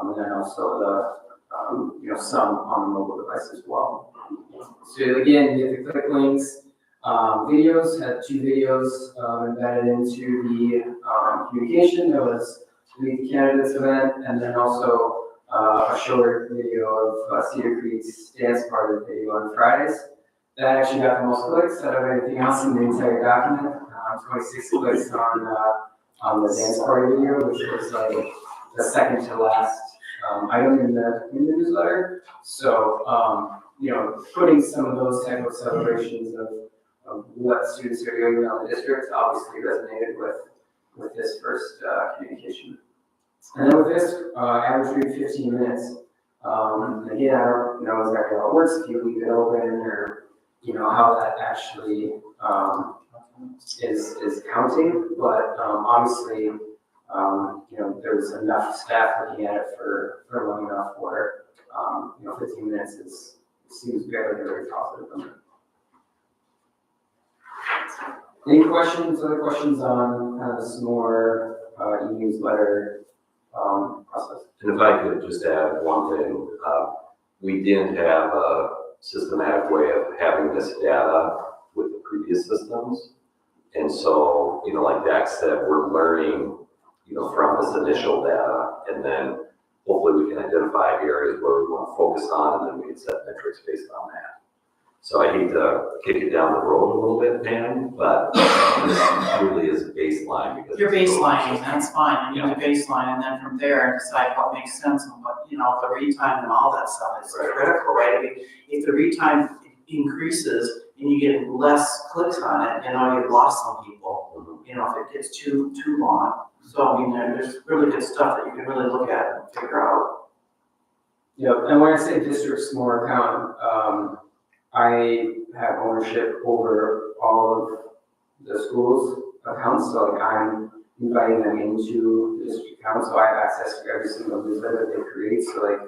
and then also the some on the mobile device as well. So again, you have to click links. Videos had 2 videos embedded into the communication. There was the Meet the Candidates event, and then also a short video of Cedar Creek's dance party video on Fridays. That actually got the most clicks out of anything else in the entire document. 26 clicks on the dance party video, which was like the second to last item in the newsletter. So, putting some of those type of celebrations of what students are doing around the district obviously resonated with this first communication. And then with this, average read 15 minutes. Again, I don't know exactly how it works, if you leave it open or, how that actually is counting, but obviously, there was enough staff looking at it for long enough where, 15 minutes seems very, very positive. Any questions, other questions on kind of this more e-newsletter process? And if I could just add one thing, we didn't have a systematic way of having this data with the previous systems. And so, like Dax said, we're learning, from this initial data, and then hopefully we can identify areas where we want to focus on, and then we can set metrics based on that. So I hate to kick it down the road a little bit, Pam, but this really is a baseline because Your baseline, that's fine, you need a baseline, and then from there, decide what makes sense and what, the read time and all that stuff is Right. critical, right? I mean, if the read time increases and you get less clicks on it, you've lost some people, if it gets too long. So, I mean, there's really good stuff that you can really look at and figure out. Yep, and when I say district small account, I have ownership over all of the school's accounts, so like I'm inviting them into the district account, so I have access to every single newsletter that they create, so like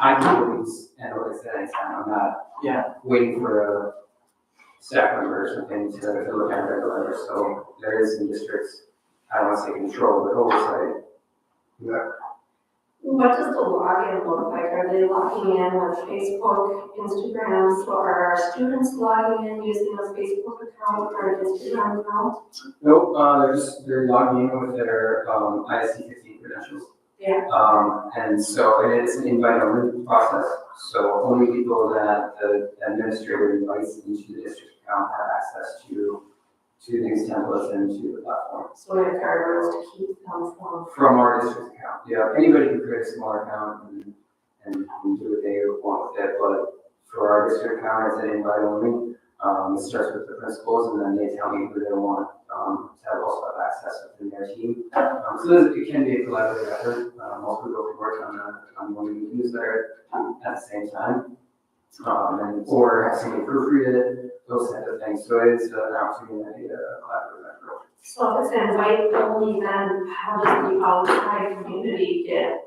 I can do these analytics at any time, I'm not waiting for a staff member or something to look at their letter, so there is some districts, I don't want to say control, but oversight. Yeah. What does the login look like? Are they logging in with Facebook, Instagram? So are our students logging in using a Facebook account or an Instagram account? Nope, they're logging in with their ISC 15 credentials. Yeah. And it's an invite-only process, so only people that the administrator invites into the district account have access to these templates and to the platform. So we have guardrails to keep them From our district account, yeah, anybody can create a small account and do what they want with it, but for our district account, it's an invite-only. It starts with the principals, and then they tell me who they want to have also have access within their team. So it can be a collaborative effort. Most people can work on one newsletter at the same time, or have somebody proofread it, those types of things. So it's an opportunity to collaborate effort. So if it's invite only, then how does the outside community get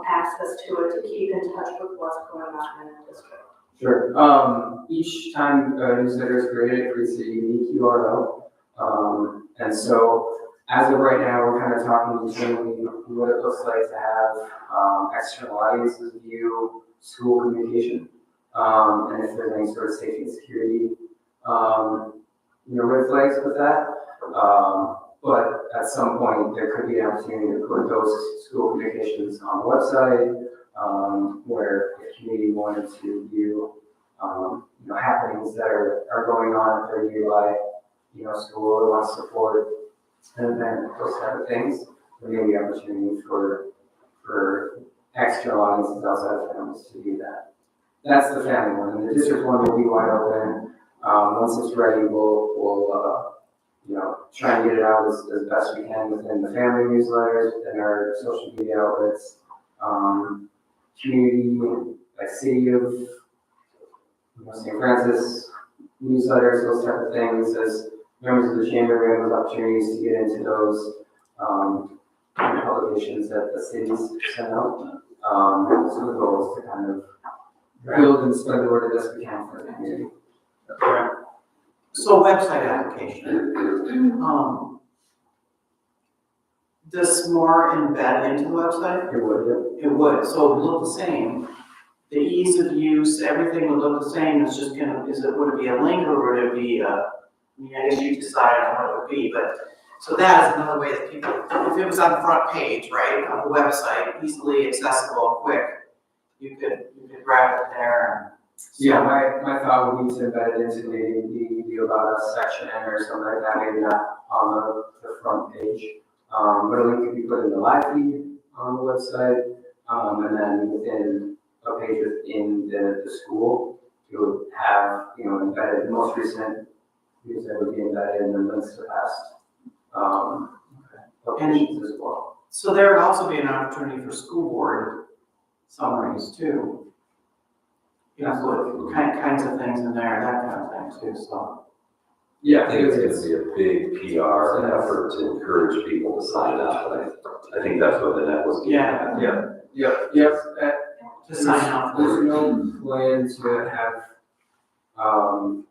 access to it to keep in touch with what's going on in the district? Sure. Each time a newsletter is created, it creates a unique URL. And so as of right now, we're kind of talking internally what it looks like to have external audiences view school communication. And if there's any sort of safety and security, red flags with that. But at some point, there could be an opportunity to put those school communications on the website, where the community wanted to view, happenings that are going on at their nearby, school, or want to support an event, those type of things. there may be opportunity for external audiences outside of families to do that. That's the family one, and the district one will be wide open. Once it's ready, we'll try and get it out as best we can within the family newsletters, within our social media outlets, community, like city of St. Francis newsletters, those type of things. As members of the chamber, we have those opportunities to get into those publications that the cities send out. So the goal is to kind of build and spread the word as best we can for the community. So website application. Does SMORE embed into the website? It would, It would, so it would look the same. The ease of use, everything would look the same, it's just would it be a link or would it be I guess you decide on what it would be, but, so that is another way that people, if it was on the front page, right, of the website, easily accessible, quick, you could grab it there. yeah, my thought would be to embed it into the About Us section or something like that, maybe not on the front page. But a link could be put in the live feed on the website, and then within a page within the school, you would have, embedded the most recent views that would be embedded and then links to past publications as well. So there would also be an opportunity for school board summaries too. Kinds of things in there, that kind of thing too, so. I think it's gonna be a big PR effort to encourage people to sign up, I think that's what the net was getting at. Yep. To sign up. There's no plan to have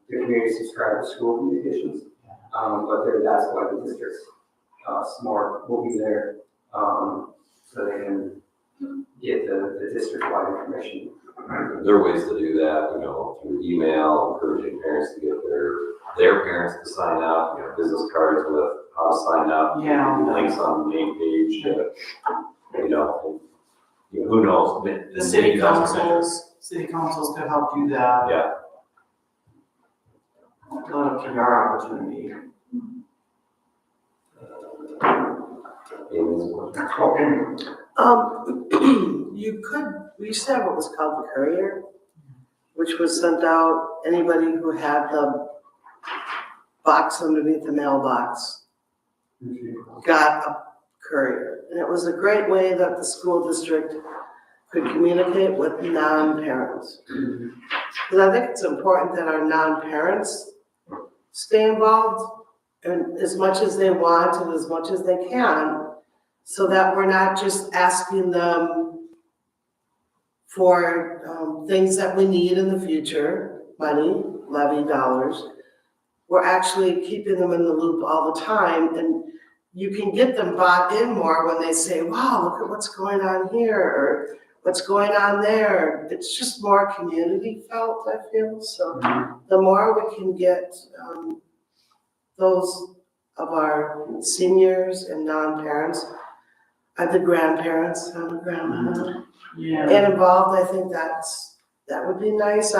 the community subscribe to school communications, but that's why the district's SMART will be there, so they can get the district-wide information. There are ways to do that, through email, encouraging parents to get their parents to sign up, business cards with how to sign up. Yeah. Links on the main page, who knows? The city councils could help do that. Yeah. A lot of PR opportunity. We used to have what was called the courier, which was sent out, anybody who had the box underneath the mailbox got a courier. And it was a great way that the school district could communicate with non-parents. Because I think it's important that our non-parents stay involved and as much as they want and as much as they can, so that we're not just asking them for things that we need in the future, money, levy dollars. We're actually keeping them in the loop all the time, and you can get them bought in more when they say, wow, look at what's going on here, or what's going on there. It's just more community felt, I feel. So the more we can get those of our seniors and non-parents, the grandparents, I'm a grandma, and involved, I think that would be nice.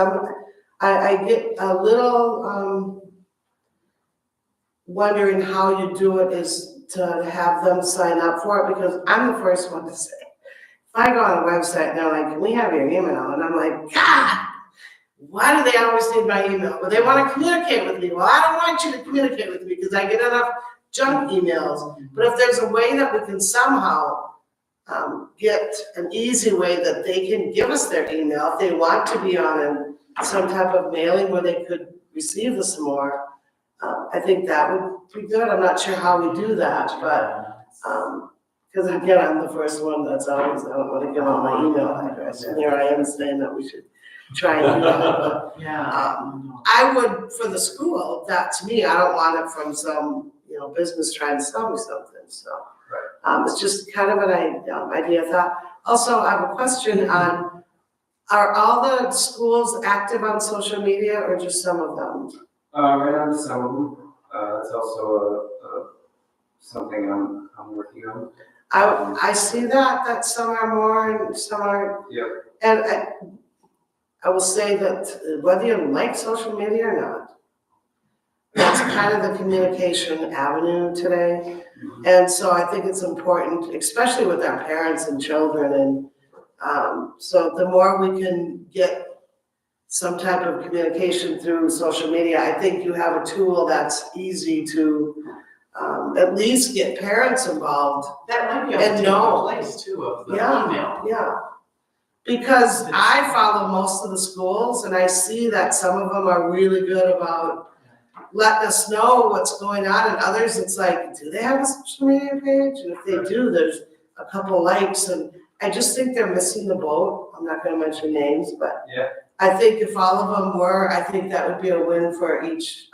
I get a little wondering how you do it is to have them sign up for it, because I'm the first one to say, if I go on a website and they're like, can we have your email? And I'm like, God, why do they always need my email? Well, they want to communicate with me. Well, I don't want you to communicate with me because I get enough junk emails. But if there's a way that we can somehow get an easy way that they can give us their email, if they want to be on some type of mailing where they could receive this more, I think that would be good. I'm not sure how we do that, but because again, I'm the first one that's always, I don't want to give out my email address. And here I am saying that we should try and do that. But I would, for the school, that to me, I don't want it from some, business trying to sell me something. So it's just kind of an idea I thought. Also, I have a question on, are all the schools active on social media or just some of them? Right now, just some of them. That's also something I'm working on. I see that some are more and some are. Yep. And I will say that whether you like social media or not, That's kind of the communication avenue today. And so I think it's important, especially with our parents and children. And so the more we can get some type of communication through social media, I think you have a tool that's easy to at least get parents involved. That might be a And particular no. place too of the Yeah. email. Yeah. Because I follow most of the schools and I see that some of them are really good about letting us know what's going on, and others, it's like, do they have a social media page? And if they do, there's a couple likes, and I just think they're missing the boat. I'm not gonna mention names, but Yeah. I think if all of them were, I think that would be a win for each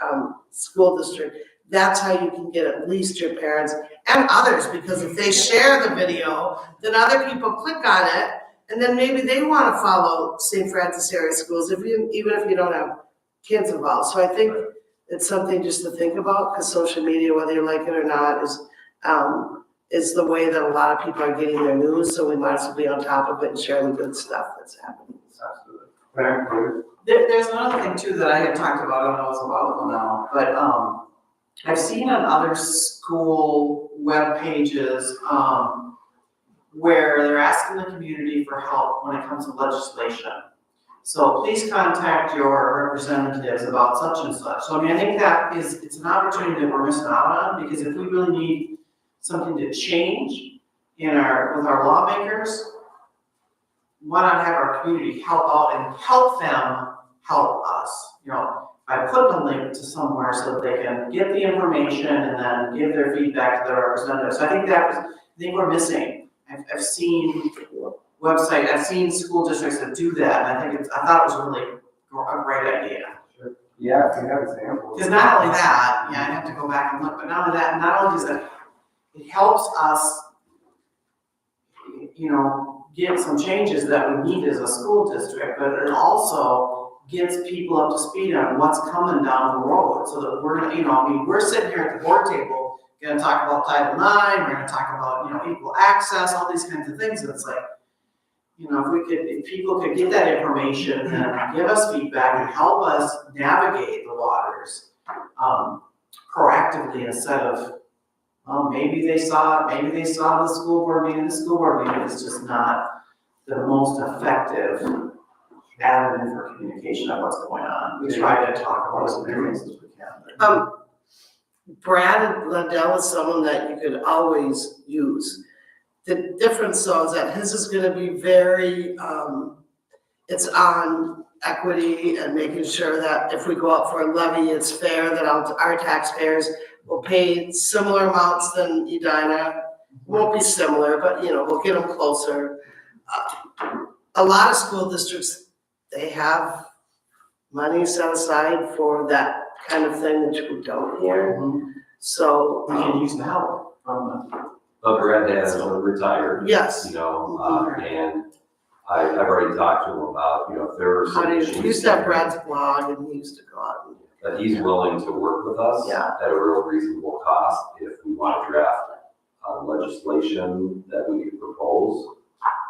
school district. That's how you can get at least your parents and others, because if they share the video, then other people click on it, and then maybe they wanna follow St. Francis area schools, even if you don't have kids involved. So I think it's something just to think about, because social media, whether you like it or not, is the way that a lot of people are getting their news, so we might as well be on top of it and share the good stuff that's happening. Absolutely. Thank you. There's another thing too that I had talked about, I don't know, it was a while ago now, but I've seen on other school web pages, where they're asking the community for help when it comes to legislation. So please contact your representatives about such and such. So I mean, I think it's an opportunity that we're missing out on, because if we really need something to change with our lawmakers, why not have our community help out and help them help us? You know, I put the link to somewhere so that they can get the information and then give their feedback to their representatives. So I think we're missing. I've seen website, I've seen school districts that do that, and I thought it was really a great idea. Yeah, if you have examples. Because not only that, yeah, I'd have to go back and look, but not only that, not only does it helps us, you know, get some changes that we need as a school district, but it also gets people up to speed on what's coming down the road, so that we're, you know, I mean, we're sitting here at the board table, gonna talk about Title IX, we're gonna talk about, you know, equal access, all these kinds of things, and it's like, you know, if people could get that information and give us feedback and help us navigate the waters proactively, instead of, well, maybe they saw the school board meeting is just not the most effective avenue for communication of what's going on. We try to talk about as many things as we can. Brad Liddell is someone that you could always use. The difference though is that his is gonna be very, it's on equity and making sure that if we go out for a levy, it's fair, that our taxpayers will pay similar amounts than Edina. Won't be similar, but you know, we'll get them closer. A lot of school districts, they have money set aside for that kind of thing, which we don't here. So. We can use the help from But Brad has retired, Yes. you know, and I've already talked to him about, you know, if there are How some do you, issues. he used to have Brad's blog and he used to go out and. That he's willing to work with us Yeah. at a real reasonable cost if we want to draft legislation that we could propose.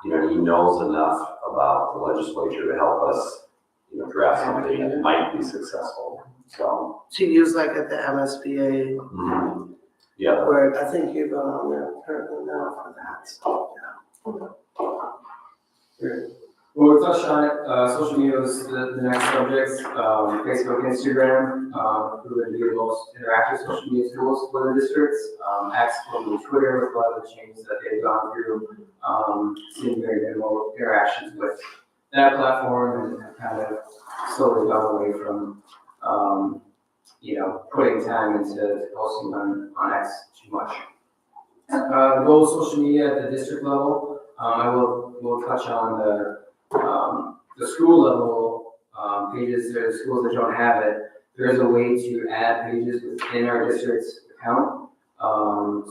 You know, he knows enough about the legislature to help us, you know, draft something that might be successful, so. To use like at the MSBA, Yeah, where I think you're going on there currently now for that, so, Great. Well, we touched on it, social media was the next subject, Facebook, Instagram, proven to be the most interactive social media tools for the districts. X, formerly Twitter, with a lot of the changes that they've gone through, seeing very minimal interactions with that platform, and kind of slowly gone away from, you know, putting time into posting on X too much. The role of social media at the district level, we'll touch on the school level pages. There are schools that don't have it. There is a way to add pages within our district's account.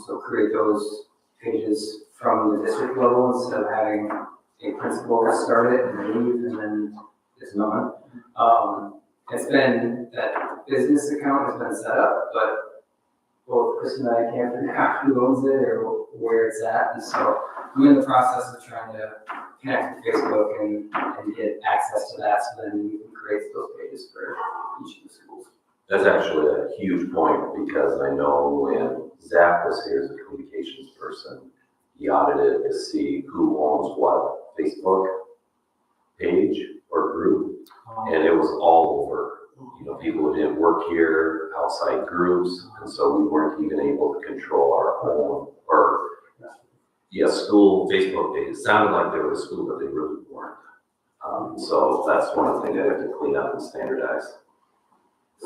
So create those pages from the district level instead of having a principal start it and leave and then it's none. It's been, that business account has been set up, but both Chris and I can't figure out who owns it or where it's at. And so I'm in the process of trying to connect to Facebook and get access to that, so then we can create those pages for each of the schools. That's actually a huge point, because I know when Zach was here as a communications person, he audited to see who owns what Facebook page or group, and it was all over. You know, people who didn't work here, outside groups, and so we weren't even able to control our own, or, yeah, school Facebook page. It sounded like they were a school, but they really weren't. So that's one thing that I have to clean up and standardize.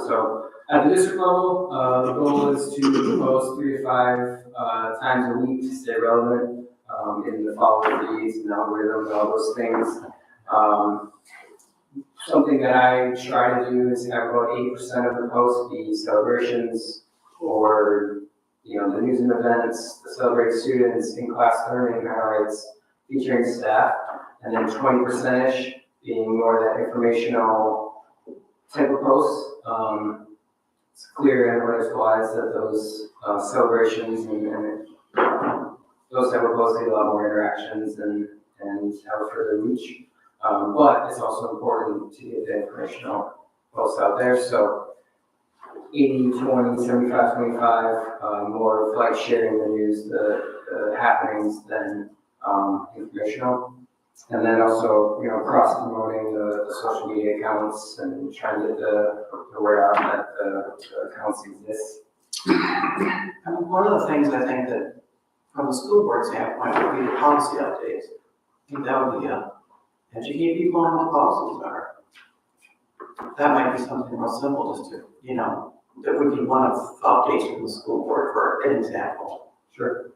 So at the district level, the goal is to post 3 to 5 times a week to stay relevant in the follower feeds and algorithms and all those things. Something that I try to do is have about 80% of the posts be celebrations or, you know, the news and events, the celebrate students, in-class learning highlights featuring staff, and then 20%-ish being more that informational type of posts. It's clear analytics-wise that those celebrations and those type of posts get a lot more interactions and have a further reach. But it's also important to get the informational posts out there. So 80-20, 75-25, more of like sharing the news, the happenings than informational. And then also, you know, cross-promoting the social media accounts and trying to get the word out that the accounts exist. And one of the things I think that, from the school board standpoint, would be the policy updates. I think that would be educate people on what the policies are. That might be something real simple, just to, you know, that would be one of the updates from the school board, for an example. Sure.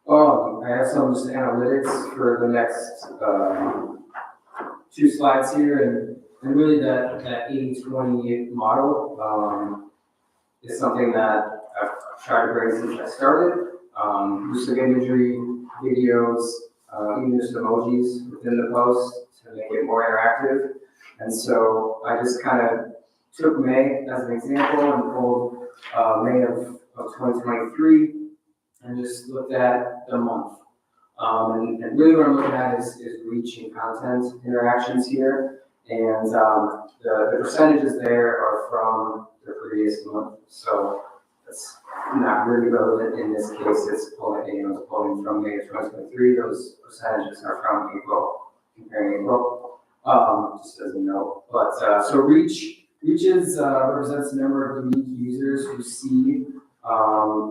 I have some just analytics for the next 2 slides here, and really that 80-20 model is something that I've tried to bring since I started. Use of imagery, videos, even just emojis within the post to make it more interactive. And so I just kind of took May as an example and pulled May of 2023 and just looked at the month. And really what I'm looking at is reach and content interactions here. And the percentages there are from the previous month. So that's not really relevant in this case. It's pulling from May of 2023. Those percentages are from April, comparing April, just as a note. But so reach represents the number of unique users who see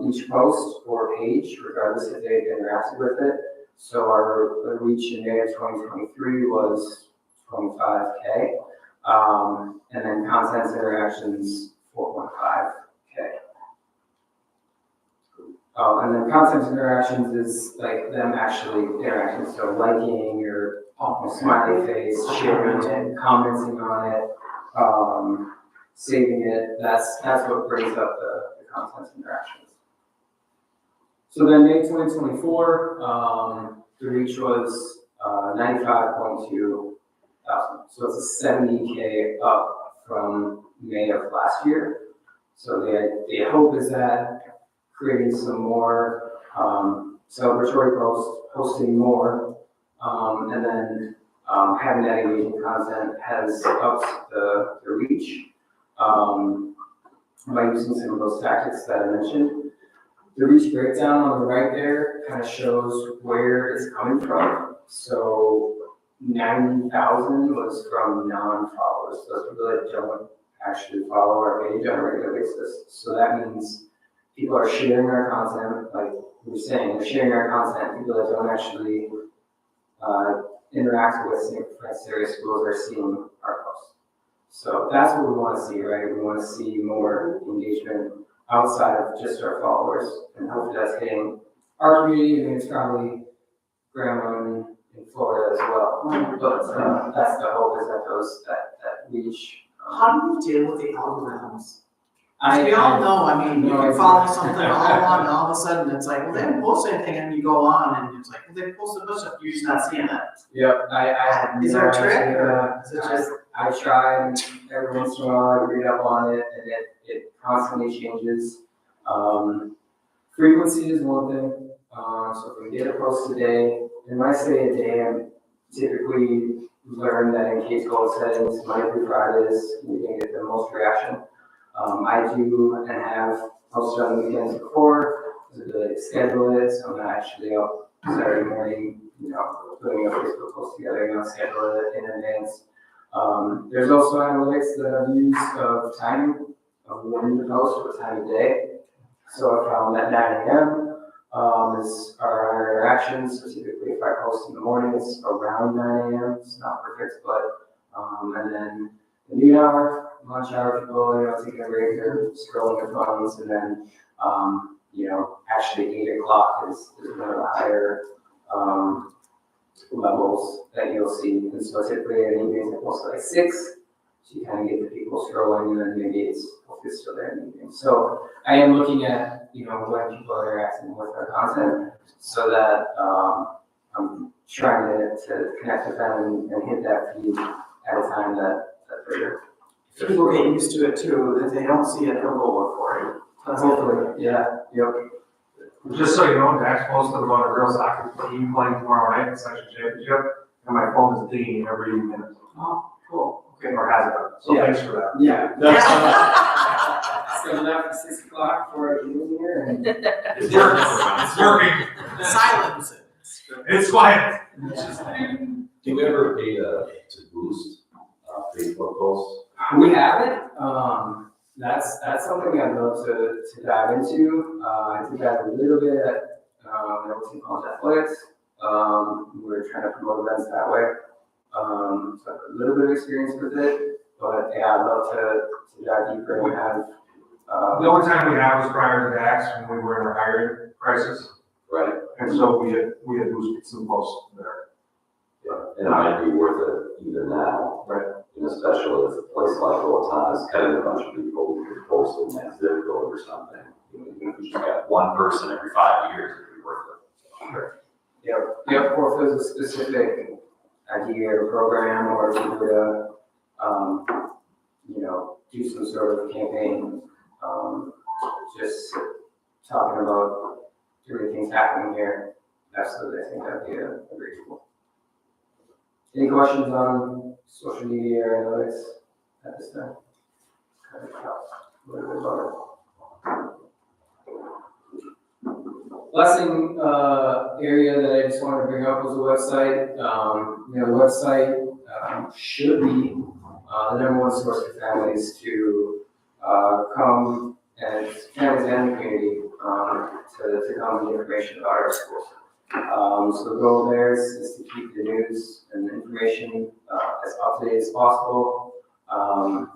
each post or page, regardless if they've interacted with it. So our reach in May of 2023 was 25K, and then content interactions 4.5K. And then content interactions is like them actually interacting, so liking your smiley face, sharing it, commenting on it, saving it. That's what brings up the content interactions. So then May 2024, the reach was 95.2 thousand. So it's a 70K up from May of last year. So the hope is that creating some more celebratory posts, posting more, and then having that engaging content has upped the reach by using some of those tactics that I mentioned. The reach breakdown on the right there kind of shows where it's coming from. So 90,000 was from non-followers, those people that don't actually follow our page on a regular basis. So that means people are sharing our content, like we were saying, they're sharing our content. People that don't actually interact with St. Francis area schools are seeing our posts. So that's what we want to see, right? We want to see more engagement outside of just our followers, and hopefully that's hitting our community. I mean, it's probably grandma in Florida as well, but that's the hope, is that reach. How do you deal with the algorithms? We all know, I mean, you can follow something all along, and all of a sudden it's like, well, they didn't post anything, and you go on, and it's like, well, they posted a bunch of stuff, you're just not seeing it. Yep, I Is there a trick, or is it just? I try, and every once in a while I read up on it, and it constantly changes. Frequency is one thing. So if we get a post a day, and when I say a day, typically learn that in case goal settings, Monday through Fridays, you can get the most reaction. I do and have posted on the weekends before, to really schedule it, so I'm not actually up Saturday morning, putting a Facebook post together, schedule it in advance. There's also analytics that I've used of timing, of when to post, what time of day. So I found that 9 a.m. Is our interactions. So typically if I post in the morning, it's around 9 a.m. It's not perfect, but, and then the noon hour, lunch hour, people, taking a break, they're scrolling their phones, and then, actually 8 o'clock is one of the higher, levels that you'll see. And so typically in the evenings, it posts like 6. So you kind of get the people scrolling, and then maybe it's still there in the evening. So I am looking at, when people are interacting with our content, so that I'm trying to connect with them and hit that feed at a time that they're. People get used to it too, if they don't see it, they'll go look for it. Hopefully, yeah, yep. Just so you know, Dax posted about a girls soccer team playing tomorrow night in section championship, and my phone is dinging every minute. Oh, cool. Okay, or has been, so Yeah. thanks for that. Yeah. Coming up at 6 o'clock for a meeting here, and It's working, it's working, Silence it. it's quiet. Do you ever pay to boost Facebook posts? we have it. That's something I'd love to dive into. I did that a little bit at a team called Athletics. We're trying to promote events that way. So I have a little bit of experience with it, but yeah, I'd love to dive deeper and have. The only time we had was prior to Dax, when we were in a hiring crisis, Right. and so we had boosted some posts there. Yeah. And it might be worth it even now. Right. And especially if a place like Owatonna is cutting a bunch of people who could post in that zip code or something. Even if you just got one person every 5 years, it'd be worth it. Sure. Yep, or if there's a specific idea or program, or if you were to, do some sort of campaign, just talking about different things happening here, absolutely, I think that'd be a great tool. Any questions on social media or analytics at this time? Kind of talk a little bit about it. Blessing area that I just wanted to bring up was the website. The website should be the number one source for families to come, and families and the community to come and get information about our schools. So the goal there is to keep the news and the information as up to date as possible. A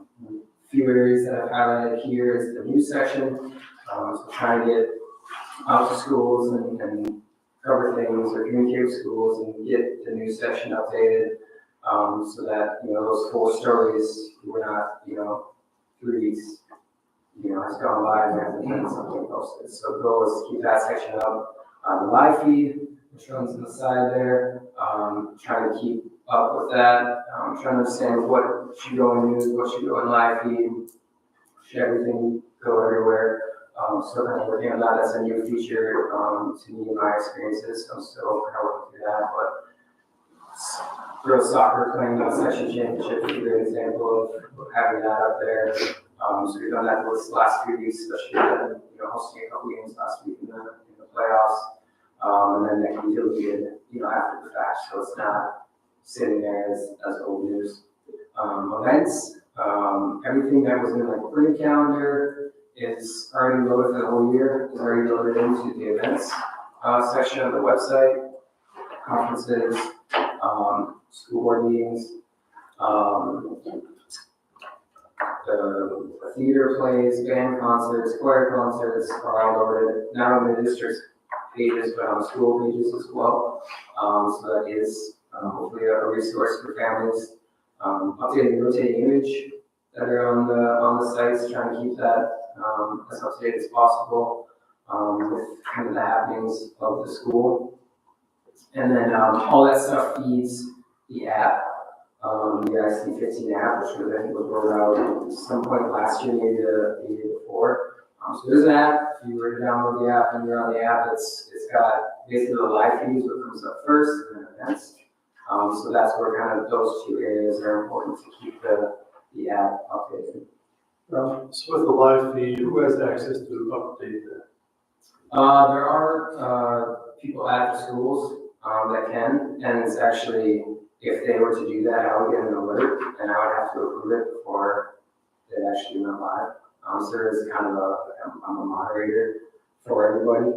few areas that I've highlighted here is the news section. So trying to get out to schools and cover things or communicate with schools and get the news section updated, so that, those 4 stories, we're not, 3 weeks, has gone by and there hasn't been something posted. So the goal is to keep that section up. The live feed, which runs on the side there, trying to keep up with that, trying to understand what should go in news, what should go in live feed, should everything go everywhere. Still kind of working on that. That's a new feature to me and my experiences. So I'm still kind of working through that. But girls soccer playing the section championship is a great example of having that up there. So we've done that this last few weeks, especially hosting a couple games last week in the playoffs. And then that can be deleted, after the fact. So it's not sitting there as old news. Events, everything that was in the printed calendar is already loaded for the whole year, is already loaded into the events section of the website. Conferences, school board meetings, the theater plays, band concerts, choir concerts are all loaded, not only the district pages, but on school pages as well. So that is hopefully a resource for families. Updating rotating image that are on the sites, trying to keep that as up to date as possible with kind of the happenings of the school. And then all that stuff feeds the app, the IC15 app, which I think was rolled out at some point last year, maybe the year before. So there's an app. If you were to download the app and you're on the app, it's got basically the live feeds, what comes up first, and then events. So that's where kind of those two areas are important to keep the app updated. So with the live feed, who has access to update that? There are people at the schools that can, and it's actually, if they were to do that, I would get an alert, and I would have to approve it before it actually went live. So there is kind of I'm a moderator for everybody.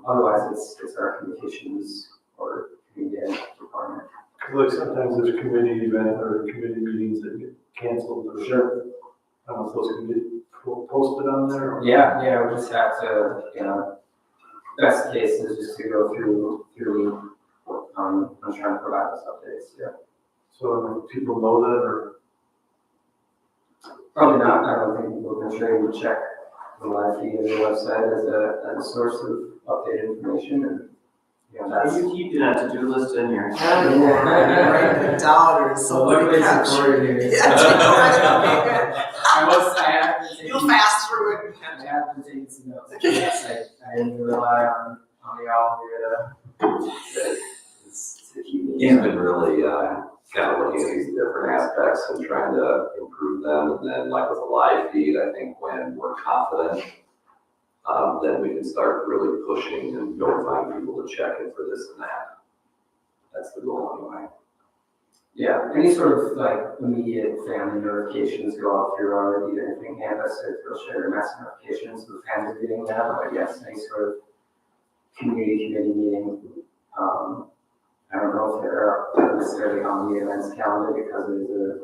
Otherwise, it's our communications or media department. Like sometimes there's committee event or committee meetings that get canceled or. Sure. I don't know if those can get posted on there or. Yeah, we just have to, best case is just to go through me. I'm trying to provide those updates, yeah. So people know that or? Probably not, I don't think people can train to check the live feed of the website as a source of updated information and, that's. Are you keeping a to-do list in your head or writing it down or somebody capture? Yeah, I have been taking. You'll fast through it. I have been taking some notes. Yes, I didn't rely on y'all here to keep me. He's been really, kind of looking at these different aspects and trying to improve them. And then like with the live feed, I think when we're confident, then we can start really pushing and notifying people to check in for this and that. That's the goal anyway. Yeah, any sort of like immediate family notifications go out through our either anything canvas or they'll share mass notifications with families getting that, but yes, any sort of community committee meeting. I don't know if they're necessarily on the events calendar because it is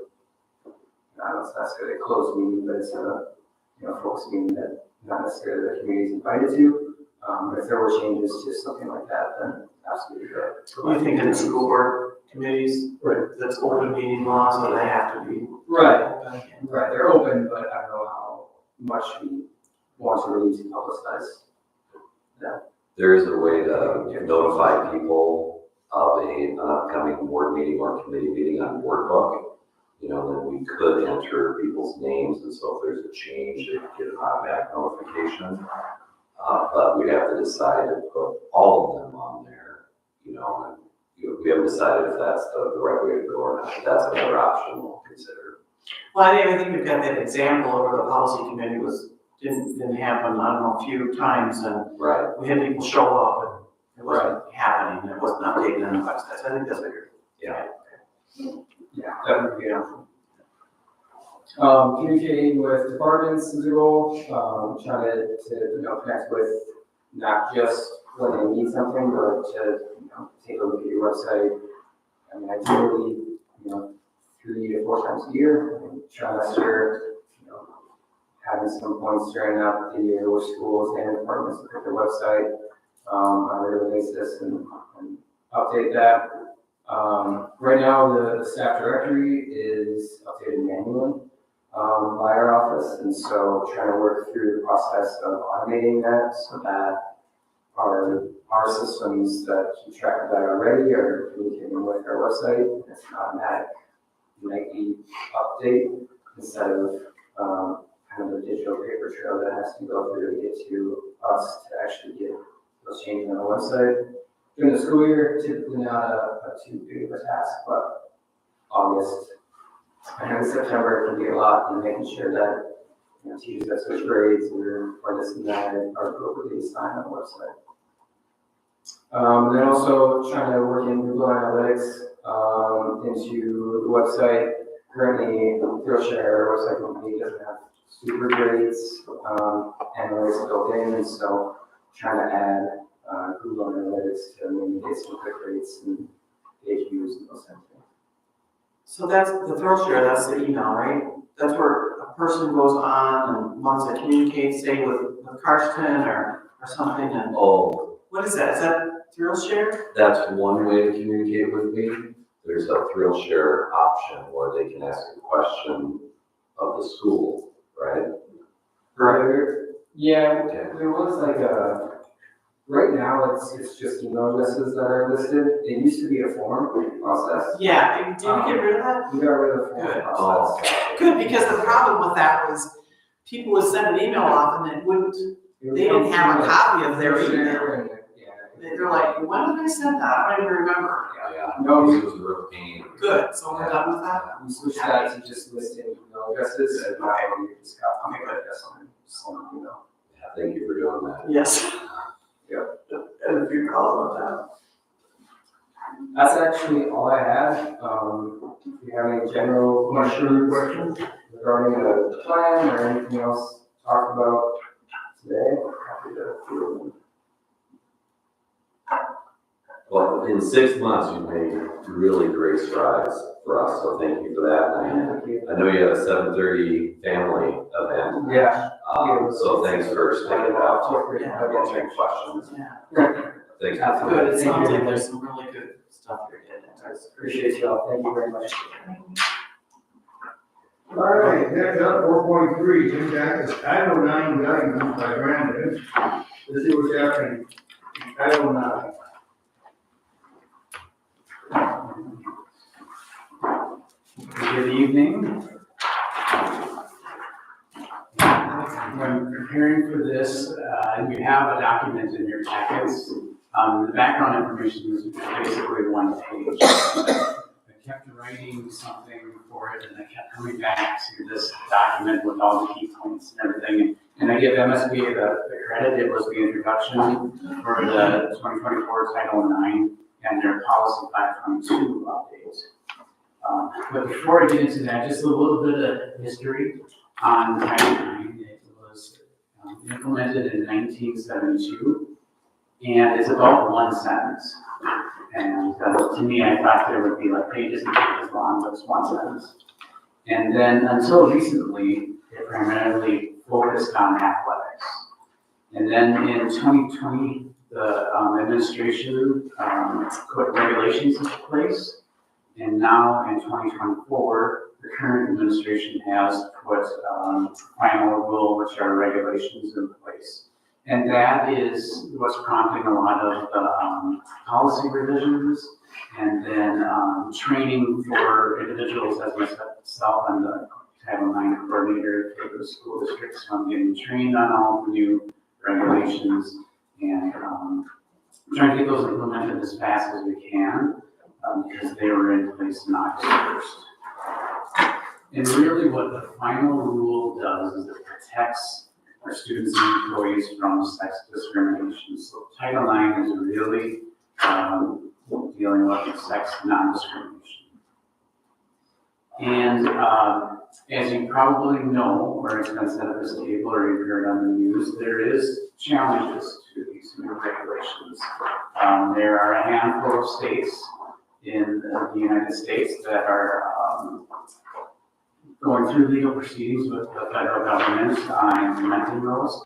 I don't know if that's necessarily a closed meeting, but it's a, folks meeting that not necessarily the community is invited to. But if there were changes to something like that, then absolutely good. You think in school board committees, that's open meeting laws, so they have to be. Right, they're open, but I don't know how much we want to really publicize that. There is a way to notify people of an upcoming board meeting or committee meeting on board book. Then we could enter people's names, and so if there's a change, they could get an automatic notification. But we'd have to decide to put all of them on there, and we haven't decided if that's the right way to go or not. That's another option we'll consider. Well, I think we've got that example where the policy committee didn't happen, I don't know, a few times, and Right. we had people show up and it wasn't happening, it wasn't updated on the website, so I think that's what you're. Yeah, that would be helpful. Communicating with departments is a goal, trying to connect with not just when they need something, but to, take a look at your website. I mean, ideally, 3 to 4 times a year, and try last year, having some points during that the year where schools and departments look at their website on a regular basis and update that. Right now, the staff directory is updated manually by our office, and so trying to work through the process of automating that so that our systems that keep track of that already are communicating with our website. It's an automatic nightly update instead of kind of a digital paper trail that has to go through to get to us to actually get those changes on the website. During the school year, typically not a too big of a task, but August and September can be a lot in making sure that teachers that switch grades or this and that are appropriately assigned on the website. Then also trying to work in Google Analytics into the website. Currently, Skillshare, our website company, doesn't have super grades analytics built in, and so trying to add Google Analytics to maybe get some quick rates and page views and those kind of things. So that's the Skillshare, that's the email, right? That's where a person goes on and wants to communicate, say with Karsten or something, and Oh, what is that? Is that Skillshare? that's one way to communicate with me. There's a thrill share option where they can ask a question of the school, right? Yeah, Okay. there was like right now it's just email addresses that are listed. It used to be a form process. Yeah, did we get rid of that? We got rid of the form Good. process. Good, because the problem with that was people would send an email off and it wouldn't, they didn't have a copy of their email. Skillshare and, They're like, when did I send that? I don't even remember. Yeah, No. it was a real pain. Good, so we're done with that? We switched that to just listing email addresses and now you just got, okay, good, that's fine. Just let me know. Yeah, thank you for doing that. Yes. Yep, and if you call about That's actually all I had. If you have any general questions regarding the plan or anything else to talk about today, happy to field them. Well, in 6 months, you've made really great strides for us, so thank you for that. And I know you have a 7:30 family event, Yeah. so thanks for sticking it out. Feel free to have any Answering questions. that. Thanks. That's good, it Thank sounds you. like there's some really good stuff you're getting I appreciate you all. Thank you very much. All right, next up, 4.3, impact of Title IX guidance by Brandon. Let's see what's happening. Title IX. Good evening. When preparing for this, you have a document in your packets. The background information is basically 1 page. I kept writing something for it, and I kept coming back to this document with all the key points and everything. And I give MSBA the credit. It was the introduction for the 2024 Title IX and their Policy 522 updates. But before I get into that, just a little bit of history on Title IX. It was implemented in 1972, and it's about 1 sentence. And to me, I thought there would be like pages and pages long, but it's 1 sentence. And then until recently, it primarily focused on athletics. And then in 2020, the administration put regulations into place. And now in 2024, the current administration has put final rule, which are regulations in place. And that is what's prompting a lot of the policy revisions and then training for individuals as myself. I'm the Title IX coordinator for the school district, so I'm getting trained on all the new regulations and trying to get those implemented as fast as we can. Because they were in place in August 1st. And really what the final rule does is it protects our students and employees from sex discrimination. So Title IX is really dealing with sex non-discrimination. And as you probably know, or it's been said at this table or you've heard on the news, there is challenges to these new regulations. There are a handful of states in the United States that are going through legal proceedings with the federal government on implementing those.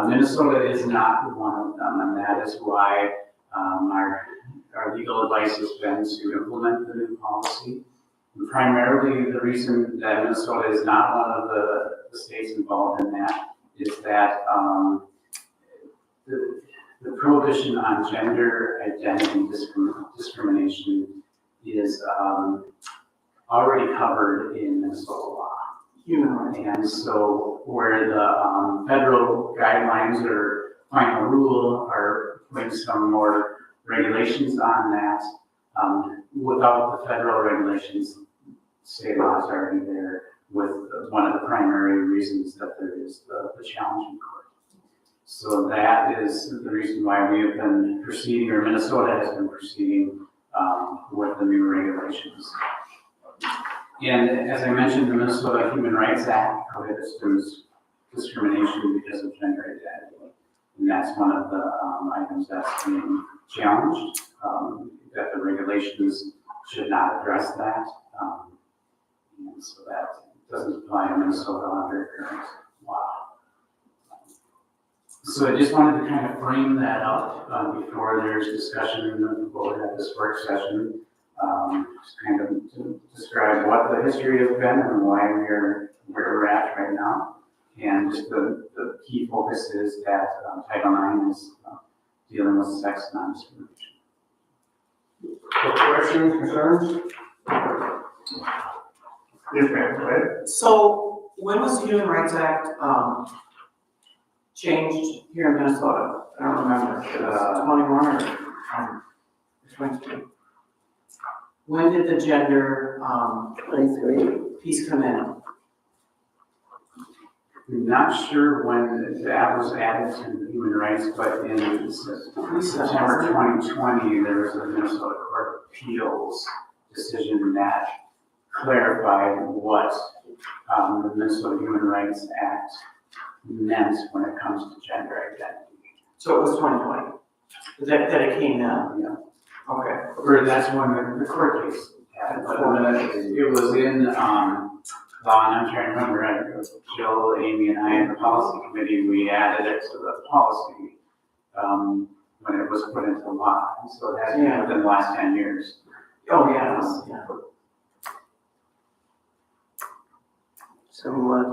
Minnesota is not one of them, and that is why our legal advice has been to implement the new policy. And primarily, the reason that Minnesota is not one of the states involved in that is that the prohibition on gender identity discrimination is already covered in Minnesota law. Human rights. And so where the federal guidelines or final rule are putting some more regulations on that, without the federal regulations, state laws are already there with one of the primary reasons that there is the challenge in court. So that is the reason why we have been proceeding, or Minnesota has been proceeding with the new regulations. And as I mentioned, the Minnesota Human Rights Act prohibits discrimination because of gender identity. And that's one of the items that's being challenged, that the regulations should not address that. And so that doesn't apply to Minnesota under current law. So I just wanted to kind of frame that up before there's discussion and the board at this work session. Just kind of to describe what the history has been and why we're where we're at right now. And just the key focus is that Title IX is dealing with sex non-discrimination. Questions, concerns? Yes, ma'am, go ahead. So when was the Human Rights Act changed here in Minnesota? I don't remember, if it was 21 or 22. When did the gender, 23. piece come in? I'm not sure when that was added to the human rights, but in September 2020, there was a Minnesota Court of Appeals decision that clarified what the Minnesota Human Rights Act meant when it comes to gender identity. So it was 2020, that it came in? Yeah. Okay. Or that's when the court case happened, but it was in, law, and I'm trying to remember, Jill, Amy, and I in the policy committee, we added it to the policy, when it was put into law, and so it has been within the last 10 years. Oh, yeah, yeah. So what?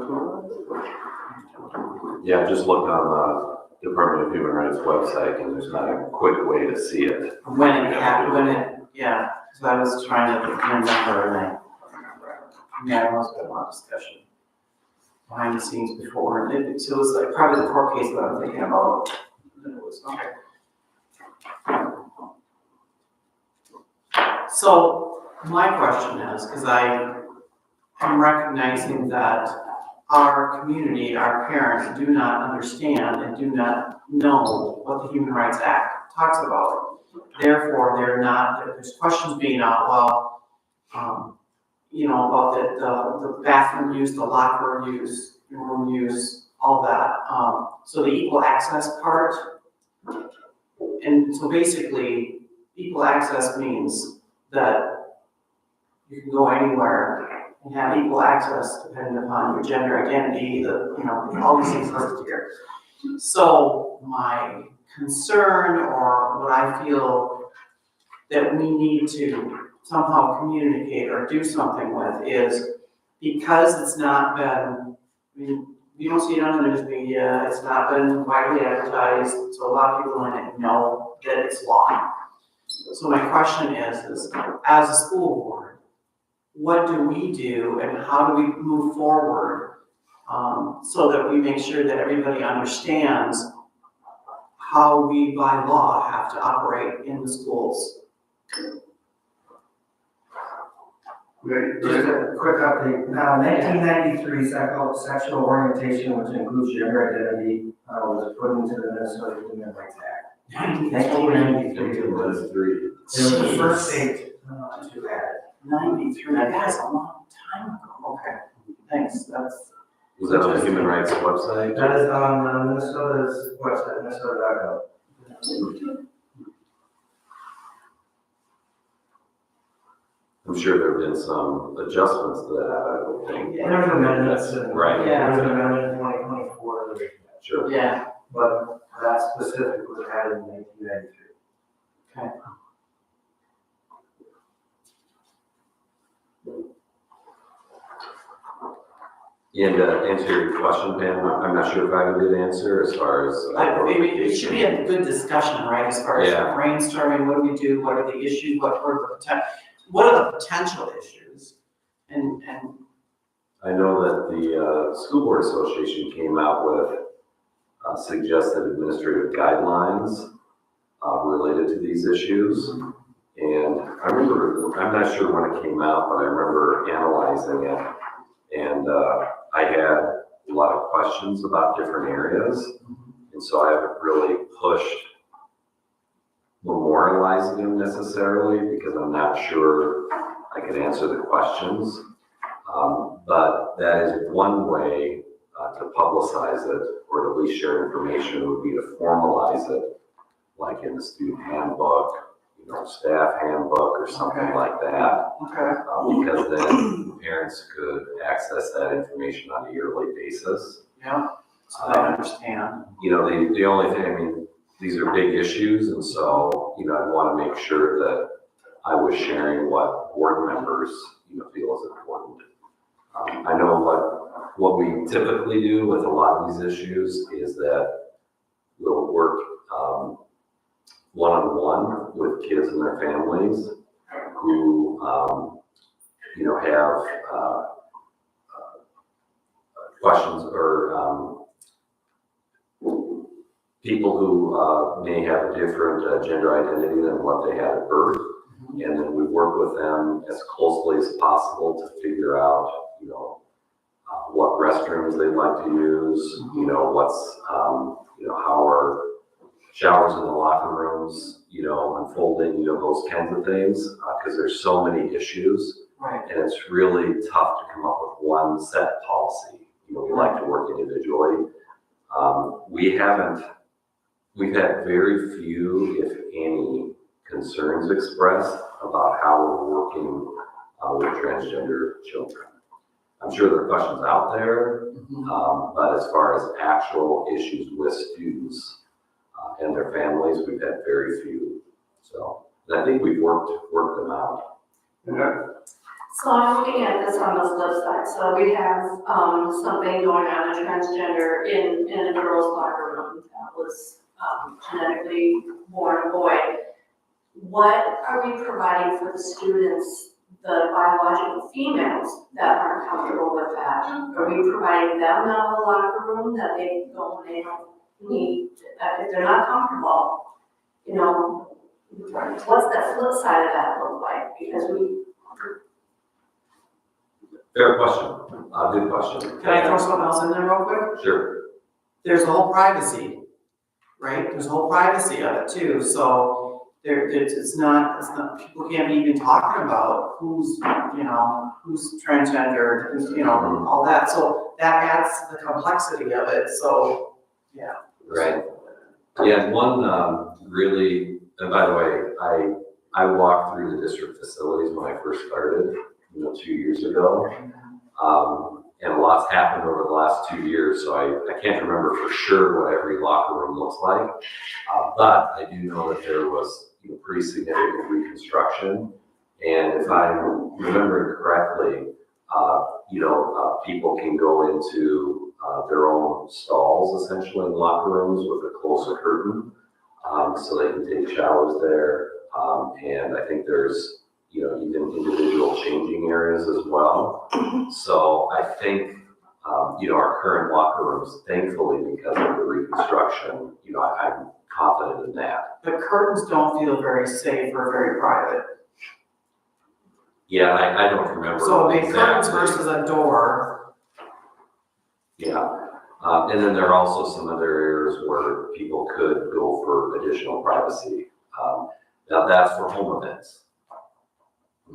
Yeah, just look on the Department of Human Rights website and there's not a quick way to see it. When it happened, yeah, because I was trying to remember, and yeah, there was a lot of discussion behind the scenes before, and so it was like probably the court case that I'm thinking about. It was, okay. So my question is, because I am recognizing that our community, our parents do not understand and do not know what the Human Rights Act talks about. Therefore, there's questions being out, well, you know, about the bathroom use, the locker use, room use, all that. So the equal access part. And so basically, equal access means that you can go anywhere and have equal access depending upon your gender identity, all these things listed here. So my concern, or what I feel that we need to somehow communicate or do something with, is because it's not been, I mean, you don't see it on the news media, it's not been widely advertised, so a lot of people don't know that it's law. So my question is as a school board, what do we do and how do we move forward so that we make sure that everybody understands how we by law have to operate in the schools? Just a quick update. 1993 sexual orientation, which includes gender identity, was put into the Minnesota Human Rights Act. 1993. It was 3. It was the first state to add it. 93, that's a long time ago. Okay, thanks, that's. Was that on the Human Rights website? That is on Minnesota's website, Minnesota.gov. I'm sure there have been some adjustments to that, I would think. There was amendments. Right. Yeah. There was an amendment in 2024. Sure. Yeah. But that specific was added in 1993. Okay. And to answer your question, Pam, I'm not sure if I have a good answer as far as. It should be a good discussion, right, as far as Yeah. brainstorming, what do we do, what are the issues, what are the potential issues? And I know that the School Board Association came out with suggested administrative guidelines related to these issues. And I remember, I'm not sure when it came out, but I remember analyzing it. And I had a lot of questions about different areas. And so I haven't really pushed memorializing them necessarily because I'm not sure I can answer the questions. But that is one way to publicize it, or at least share information, would be to formalize it, like in the student handbook, staff handbook or something like that. okay, Because then parents could access that information on a yearly basis. yeah, so I understand. The only thing, I mean, these are big issues, and so, I want to make sure that I was sharing what board members, feel is important. I know what we typically do with a lot of these issues is that we'll work one-on-one with kids and their families who, have questions or people who may have a different gender identity than what they had at birth. And then we work with them as closely as possible to figure out, what restrooms they'd like to use, what's, how are showers in the locker rooms, unfolding, those kinds of things, because there's so many issues. Right. And it's really tough to come up with one set policy. We like to work individually. We've had very few, if any, concerns expressed about how we're working with transgender children. I'm sure there are questions out there, but as far as actual issues with students and their families, we've had very few. So I think we've worked them out. So I'm looking at this on the flip side. So we have something going on in transgender in a girls' locker room that was genetically born a boy. What are we providing for the students, the biological females that aren't comfortable with that? Are we providing them now a locker room that they go when they don't need, if they're not comfortable, what's that flip side of that look like? Because Fair question. Good question. Can I throw something else in there real quick? Sure. There's the whole privacy, right? There's a whole privacy of it too, so it's not, people can't be even talking about who's transgender, all that, so that adds to the complexity of it, so, yeah. Right. Yeah, one really, and by the way, I walked through the district facilities when I first started, 2 years ago. And a lot's happened over the last 2 years, so I can't remember for sure what every locker room looks like. But I do know that there was pretty significant reconstruction. And if I'm remembering correctly, people can go into their own stalls essentially in locker rooms with a closed curtain, so they can take showers there. And I think there's even individual changing areas as well. So I think, our current locker rooms, thankfully, because of the reconstruction, I'm confident in that. The curtains don't feel very safe or very private. Yeah, I don't remember. So a curtains exactly. versus a door. Yeah. And then there are also some other areas where people could go for additional privacy. Now that's for home events.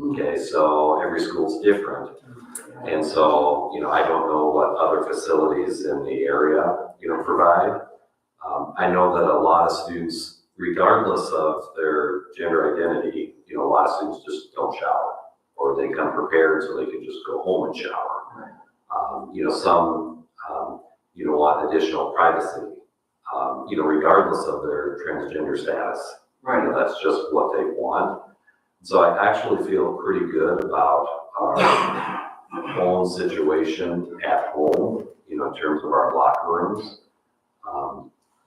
Okay, so every school's different. And so, I don't know what other facilities in the area, provide. I know that a lot of students, regardless of their gender identity, a lot of students just don't shower, or they come prepared so they can just go home and shower. Some, want additional privacy, regardless of their transgender status. Right. That's just what they want. So I actually feel pretty good about our own situation at home, in terms of our locker rooms.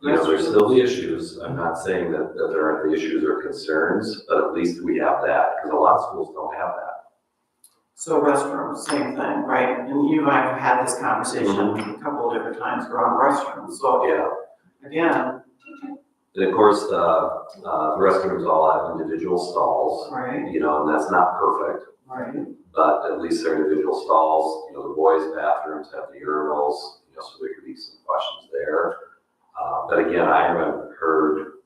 There's still the issues. I'm not saying that there aren't the issues or concerns, but at least we have that, because a lot of schools don't have that. So restrooms, same thing, right? And you and I have had this conversation a couple of different times around restrooms, so Yeah. again. And of course, the restrooms all have individual stalls, Right. and that's not perfect, Right. but at least they're individual stalls. The boys' bathrooms have the urinals, so there could be some questions there. But again, I haven't heard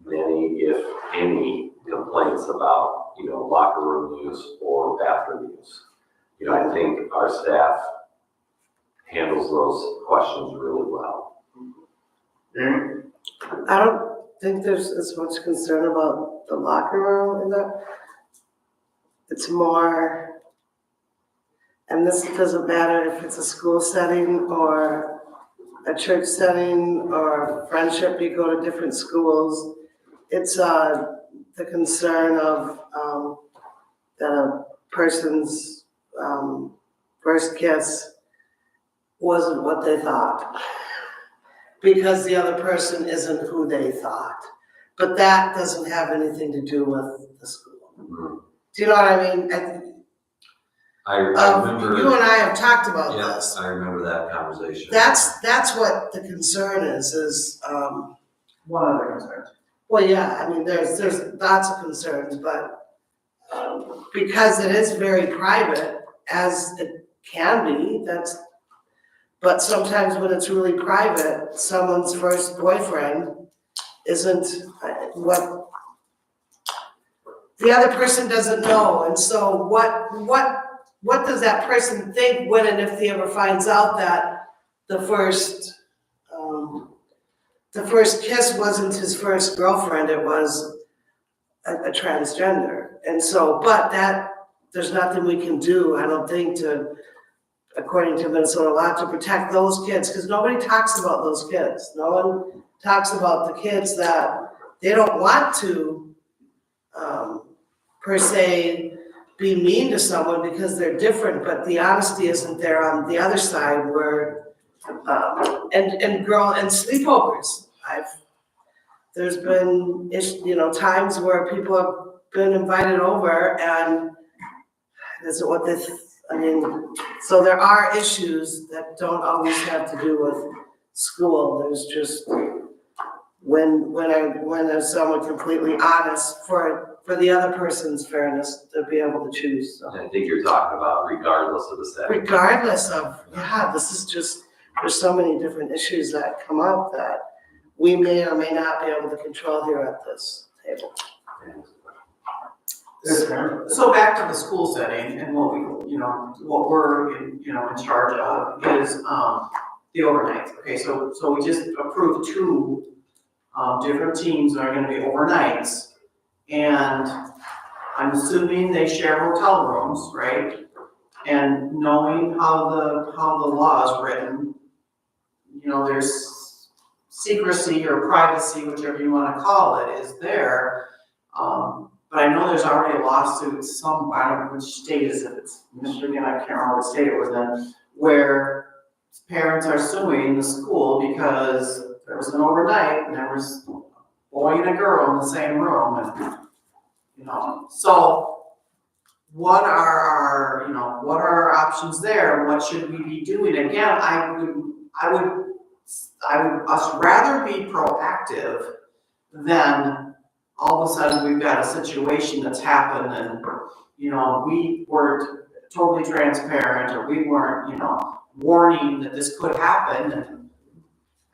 many, if any, complaints about, locker room use or bathroom use. I think our staff handles those questions really well. I don't think there's as much concern about the locker room in that. It's more, and this doesn't matter if it's a school setting or a church setting or friendship, you go to different schools. It's the concern of that a person's first kiss wasn't what they thought, because the other person isn't who they thought. But that doesn't have anything to do with the school. Mm-hmm. Do you know what I mean? I remember. You and I have talked about Yeah, this. I remember that conversation. That's what the concern is One other concern. Well, yeah, I mean, there's lots of concerns, but because it is very private, as it can be, but sometimes when it's really private, someone's first boyfriend isn't what the other person doesn't know, and so what does that person think when and if he ever finds out that the first kiss wasn't his first girlfriend, it was a transgender. And so, but there's nothing we can do, I don't think, according to Minnesota law, to protect those kids, because nobody talks about those kids. No one talks about the kids that they don't want to, per se, be mean to someone because they're different, but the honesty isn't there on the other side where, and sleepovers. There's been, times where people have been invited over and so there are issues that don't always have to do with school. There's just, when there's someone completely honest for the other person's fairness to be able to choose, so. I think you're talking about regardless of the sex. Regardless of, this is just, there's so many different issues that come up that we may or may not be able to control here at this table. So back to the school setting and what we're in charge of is, the overnights. Okay, so we just approved 2, different teams that are gonna be overnights. And I'm assuming they share hotel rooms, right? And knowing how the law is written, there's secrecy or privacy, whichever you wanna call it, is there. But I know there's already a lawsuit, I don't know which state is it, it's Michigan, I can't remember what state it was in, where parents are suing the school because there was an overnight and there was a boy and a girl in the same room, and so what are our options there? What should we be doing? Again, I would us rather be proactive than all of a sudden we've got a situation that's happened and, we weren't totally transparent or we weren't, warning that this could happen. And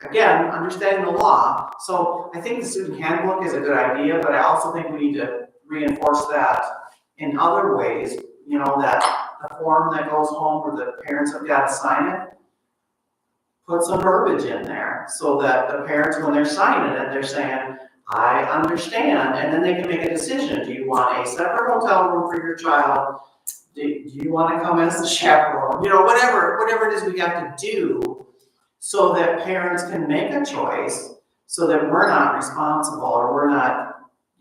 again, understanding the law. So I think the student handbook is a good idea, but I also think we need to reinforce that in other ways, that the form that goes home where the parents have got to sign it, put some verbiage in there so that the parents, when they're signing it, they're saying, I understand, and then they can make a decision. Do you want a separate hotel room for your child? Do you want to come as a chaperone? Whatever it is we have to do so that parents can make a choice so that we're not responsible or we're not,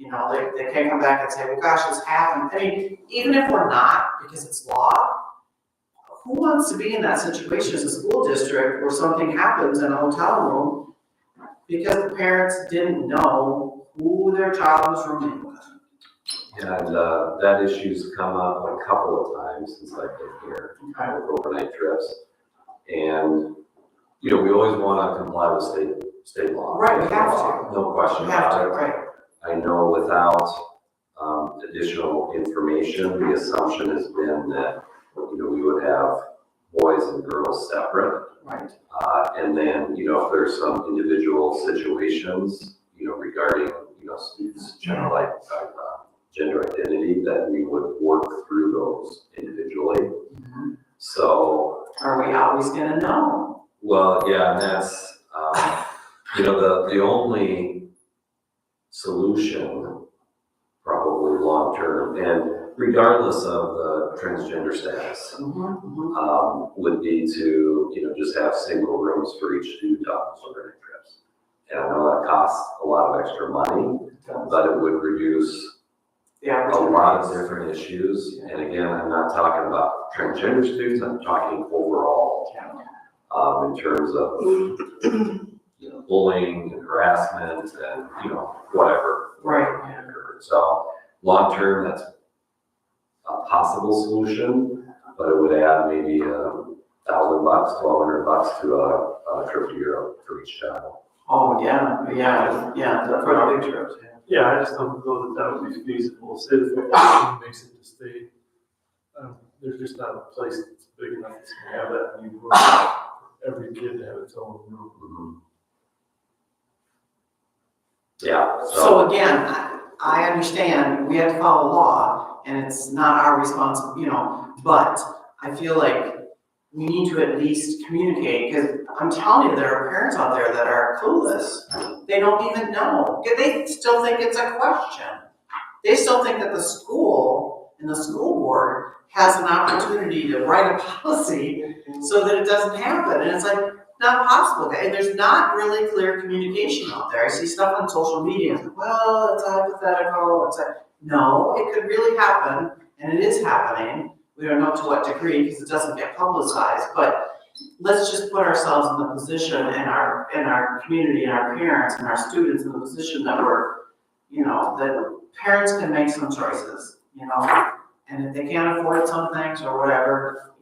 they can't come back and say, well, gosh, this happened. I mean, even if we're not, because it's law, who wants to be in that situation as a school district where something happens in a hotel room because the parents didn't know who their child was rooming with? And that issue's come up a couple of times since I've been here, with overnight trips. And, we always want to comply with state law. Right, we have to. No question We have about to, it. right. I know without additional information, the assumption has been that, we would have boys and girls separate. Right. And then, if there's some individual situations, regarding, students' gender identity, that we would work through those individually. Mm-hmm. So. Are we always gonna know? Well, yeah, and that's, the only solution, probably long-term, and regardless of the transgender status, would be to, just have single rooms for each student on those overnight trips. And I know that costs a lot of extra money, but it would reduce a lot of different issues. And again, I'm not talking about transgender students, I'm talking overall, in terms of, bullying and harassment and, whatever. Right. So long-term, that's a possible solution, but it would add maybe $1,000, $1,200 to a trip to Europe for each child. Oh, yeah, for the big trips, yeah. Yeah, I just don't know that that would be feasible, say the football team makes it to state. There's just not a place that's big enough that's gonna have that many rooms, every kid to have its own room. Yeah, So again, I understand, we have to follow law, and it's not our responsibility, but I feel like we need to at least communicate, because I'm telling you, there are parents out there that are clueless. They don't even know. They still think it's a question. They still think that the school and the school board has an opportunity to write a policy so that it doesn't happen. And it's like, not possible. And there's not really clear communication out there. I see stuff on social media, it's like, well, it's hypothetical. It's like, no, it could really happen, and it is happening. We don't know to what degree because it doesn't get publicized, but let's just put ourselves in the position and our community and our parents and our students in the position that we're, that parents can make some choices, and if they can't afford some things or whatever,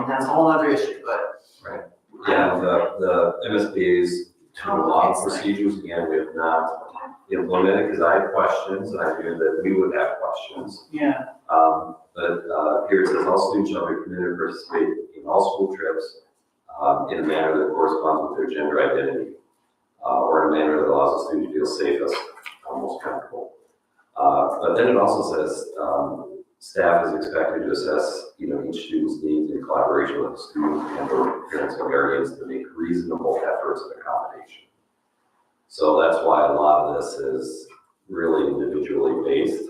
that's a whole other issue, but. right. Yeah, the MSBA's law procedures, again, we have not implemented, because I had questions, and I knew that we would have questions. Yeah. But here it says, all students shall be permitted to participate in all school trips in a manner that corresponds with their gender identity, or in a manner that allows the student to feel safest, most comfortable. But then it also says, staff is expected to assess, each student's needs in collaboration with the student and or parents and guardians to make reasonable efforts of accommodation. So that's why a lot of this is really individually based.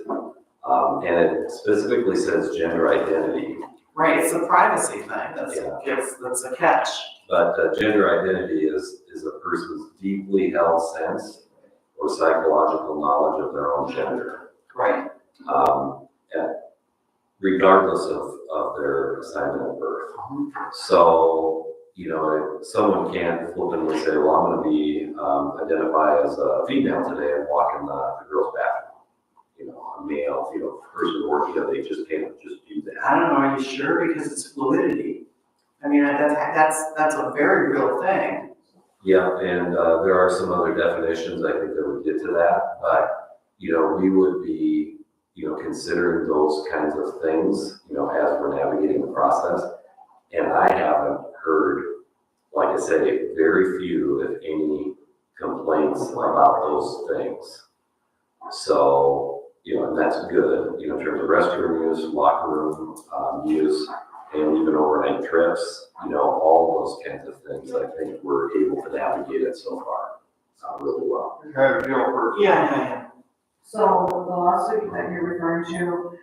And it specifically says gender identity. Right, it's a privacy thing, that's a catch. But gender identity is a person's deeply held sense or psychological knowledge of their own gender. Right. Regardless of their assignment at birth. So, if someone can't flippantly say, well, I'm going to be identify as a female today and walk in the girls' bathroom. A male, person working, they just can't just do that. I don't know, are you sure? Because it's fluidity. I mean, that's a very real thing. Yeah, and there are some other definitions, I think, that would get to that, but, we would be, considering those kinds of things, as we're navigating the process. And I haven't heard, like I say, very few, if any, complaints about those things. So, and that's good, in terms of restroom use, locker room use, and even overnight trips, all those kinds of things, I think we're able to navigate it so far really well. Yeah. So the lawsuit that you're referring to,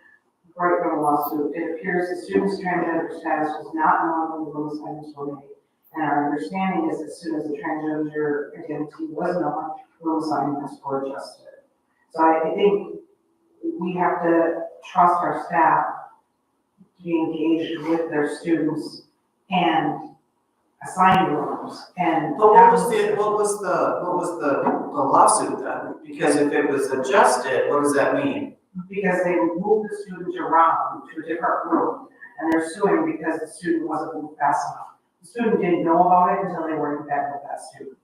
right from the lawsuit, it appears the student's transgender status was not known when the room assignments were made. And our understanding is as soon as the transgender identity was known, room assignments were adjusted. So I think we have to trust our staff to be engaged with their students and assign rooms. And But what was the lawsuit then? Because if it was adjusted, what does that mean? because they moved the student around to a different room, and they're suing because the student wasn't moved fast enough. The student didn't know about it until they were in bed with that student.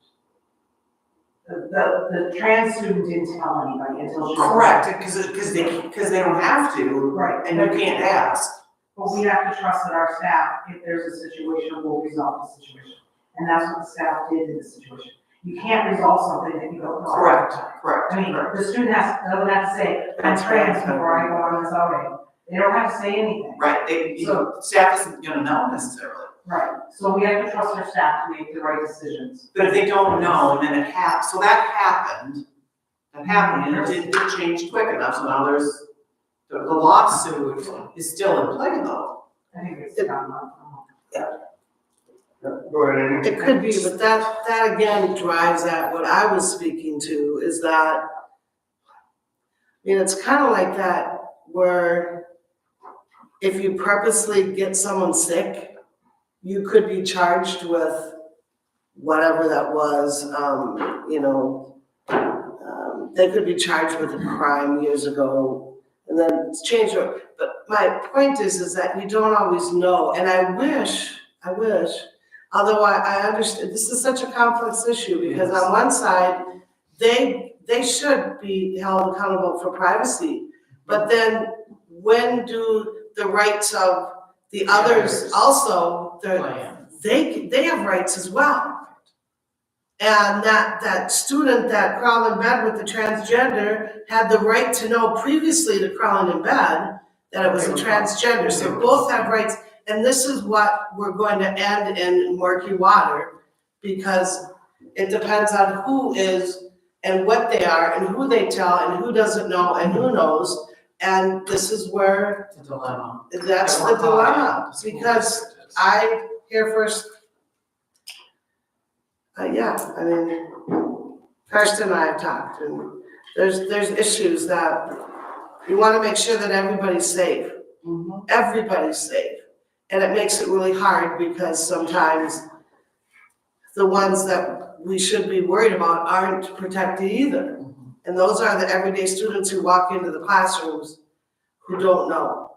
The trans student didn't tell anybody until she was. Correct, because they don't have to. Right. And you can't ask. But we have to trust that our staff, if there's a situation, will resolve the situation. And that's what the staff did in this situation. You can't resolve something that you don't know. Correct. I mean, the student doesn't have to say, I'm trans before I go on this outing. They don't have to say anything. Right, staff isn't gonna know necessarily. Right, so we have to trust our staff to make the right decisions. But if they don't know, and then it happened, so that happened, and it didn't change quick enough, so now there's, the lawsuit is still in play though. I think it's gone on. Go ahead, Amy. It could be, but that again drives at what I was speaking to, is that, it's kind of like that where if you purposely get someone sick, you could be charged with whatever that was, they could be charged with a crime years ago, and then it's changed. But my point is that you don't always know, and I wish Although I understand, this is such a complex issue, because on one side, they should be held accountable for privacy. But then when do the rights of the others also, they have rights as well. And that student that crawled in bed with the transgender had the right to know previously to crawling in bed that it was a transgender, so both have rights. And this is what we're going to end in murky water, because it depends on who is and what they are and who they tell and who doesn't know and who knows. And this is where, The dilemma. that's the dilemma, because I hear first. Yeah, I mean, Karsten and I have talked, and there's issues that you wanna make sure that everybody's safe. Everybody's safe. And it makes it really hard, because sometimes the ones that we should be worried about aren't protected either. And those are the everyday students who walk into the classrooms who don't know.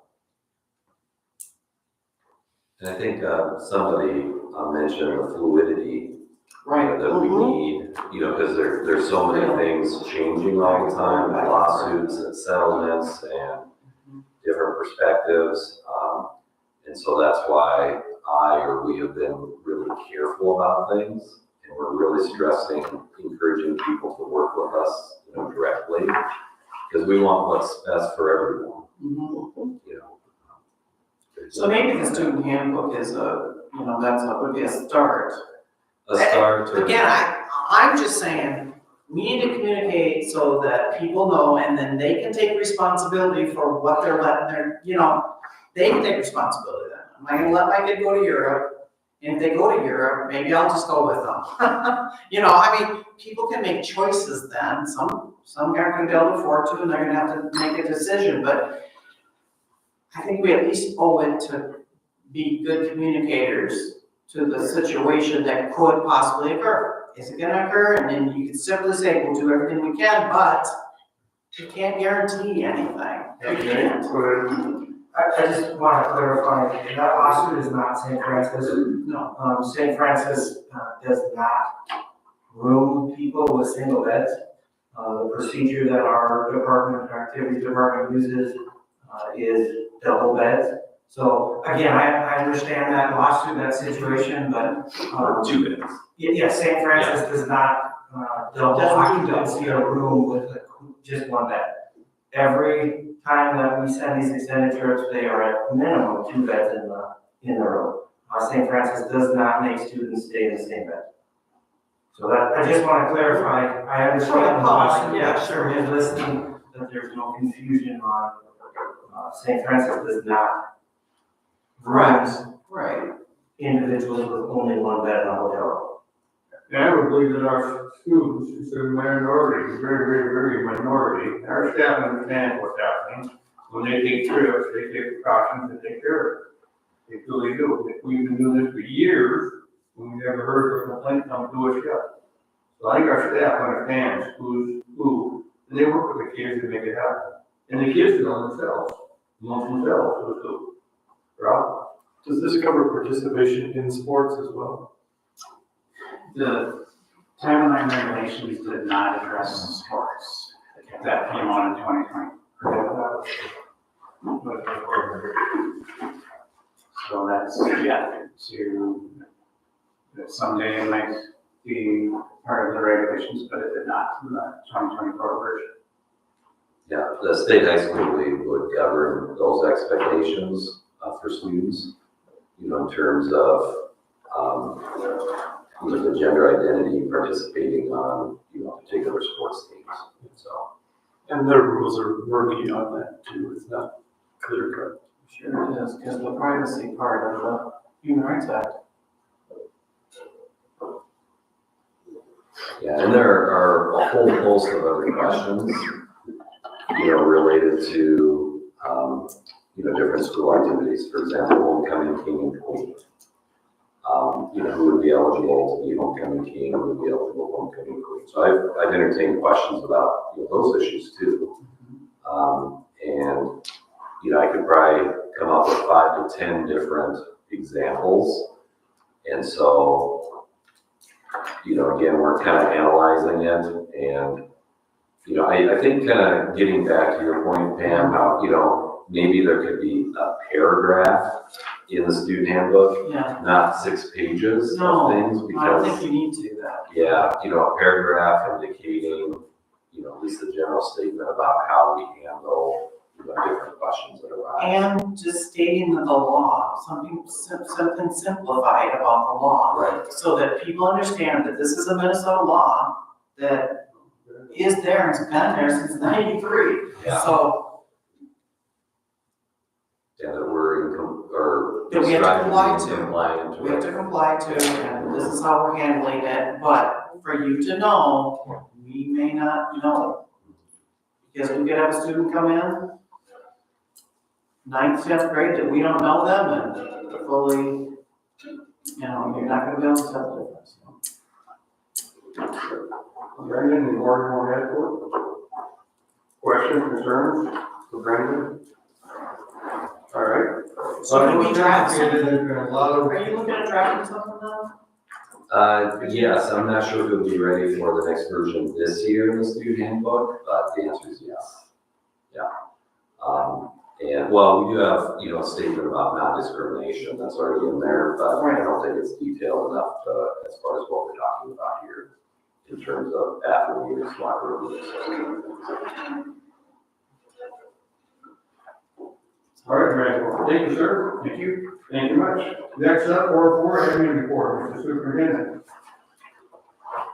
And I think somebody mentioned the fluidity Right. that we need, because there's so many things changing all the time, lawsuits and settlements and different perspectives. And so that's why we have been really careful about things, and we're really stressing, encouraging people to work with us, directly, because we want what's best for everyone. So maybe the student handbook is would be a start. A start to. Again, I'm just saying, we need to communicate so that people know, and then they can take responsibility for what they're letting they can take responsibility then. Am I gonna let my kid go to Europe? And if they go to Europe, maybe I'll just go with them. People can make choices then. Some aren't gonna be able to afford to, and they're gonna have to make a decision, but I think we at least owe it to be good communicators to the situation that could possibly occur. Is it gonna occur? And then you can simply say, we'll do everything we can, but you can't guarantee anything. You can't. I just want to clarify, that lawsuit is not St. Francis. No. St. Francis does not room people with single beds. The procedure that our activities department uses is double beds. So again, I understand that lawsuit, that situation, but. Two beds. Yeah, St. Francis does not double occupancy a room with just one bed. Every time that we send these extended trips, they are at minimum 2 beds in the room. St. Francis does not make students stay in the same bed. So that, I just want to clarify, I understand the lawsuit, Yeah, sure. is listening, that there's no confusion on, St. Francis does not room Right. individuals with only 1 bed in a hotel room. And I would believe that our students, it's a minority, very, very, very minority, our staff understands what's happening. When they take trips, they take precautions and take care of it. They truly do. We've been doing this for years, and we've never heard of a complaint come to us yet. So I think our staff understands who's who, and they work with the kids to make it happen. And the kids do it themselves, amongst themselves, too. Rob? Does this cover participation in sports as well? The Title IX regulations did not address sports. That came on in 2020. So that's yet to, someday it might be part of the regulations, but it did not in the 2024 version. Yeah, the state high school league would govern those expectations for students, in terms of, the gender identity, participating on, particular sports teams, so. And their rules are murky on that too, it's not clear cut. Sure it is, because the privacy part of the Human Rights Act. Yeah, and there are a whole host of other questions, related to, different school activities. For example, homecoming king and queen. Who would be eligible to be homecoming king, who would be eligible homecoming queen. So I've entertained questions about, those issues too. And, I could probably come up with 5 to 10 different examples. And so, again, we're kind of analyzing it, and, I think kind of getting back to your point, Pam, how, maybe there could be a paragraph in the student handbook, Yeah. not 6 pages of things, I don't because, think you need to do that. yeah, a paragraph indicating, at least a general statement about how we handle, different questions that arise. And just stating the law, something simplified about the law. Right. So that people understand that this is a Minnesota law that is there and has been there since '93. Yeah. So Yeah, that we're that we have to comply striving to. compliant We have to comply to, and this is how we're handling it, but for you to know, we may not know. Because we could have a student come in, 9th, 10th grade, that we don't know them, and fully, you're not gonna be able to tell the difference. Brandon, any more you want to add for it? Questions, concerns for Brandon? All right. So can we draft something? There's been a lot of. Are you looking at drafting something now? Yes, I'm not sure if it'll be ready for the next version this year in the student handbook, but the answer is yes. Yeah. And well, we do have, a statement about non-discrimination that's already in there, but I don't think it's detailed enough as far as what we're talking about here in terms of bathroom use, locker room use. All right, Brandon. Thank you, sir. Thank you. Thank you much. Next up, Ward 4, admin report, Mr. Superintendent.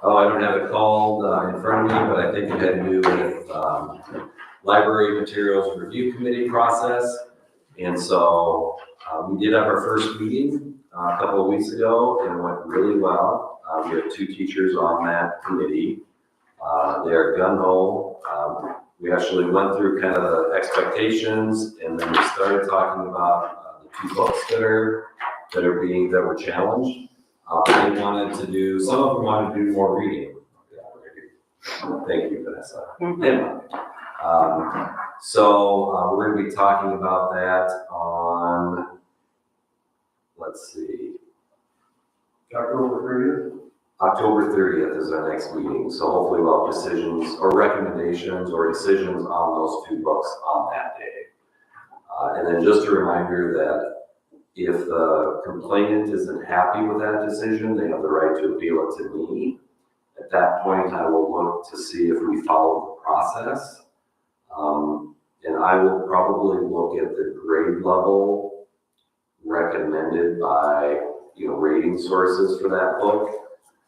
Oh, I don't have it called in front of me, but I think it had to do with library materials review committee process. And so we did have our first meeting a couple of weeks ago, and it went really well. We have 2 teachers on that committee. They're gung-ho. We actually went through kind of the expectations, and then we started talking about the 2 books that were challenged. They wanted to do, some of them wanted to do more reading. Thank you, Vanessa. So we're going to be talking about that on, let's see, October 30th is our next meeting. So hopefully we'll have decisions or recommendations or decisions on those 2 books on that day. And then just a reminder that if the complainant isn't happy with that decision, they have the right to appeal it to me. At that point, I will look to see if we follow the process. And I will probably look at the grade level recommended by, rating sources for that book.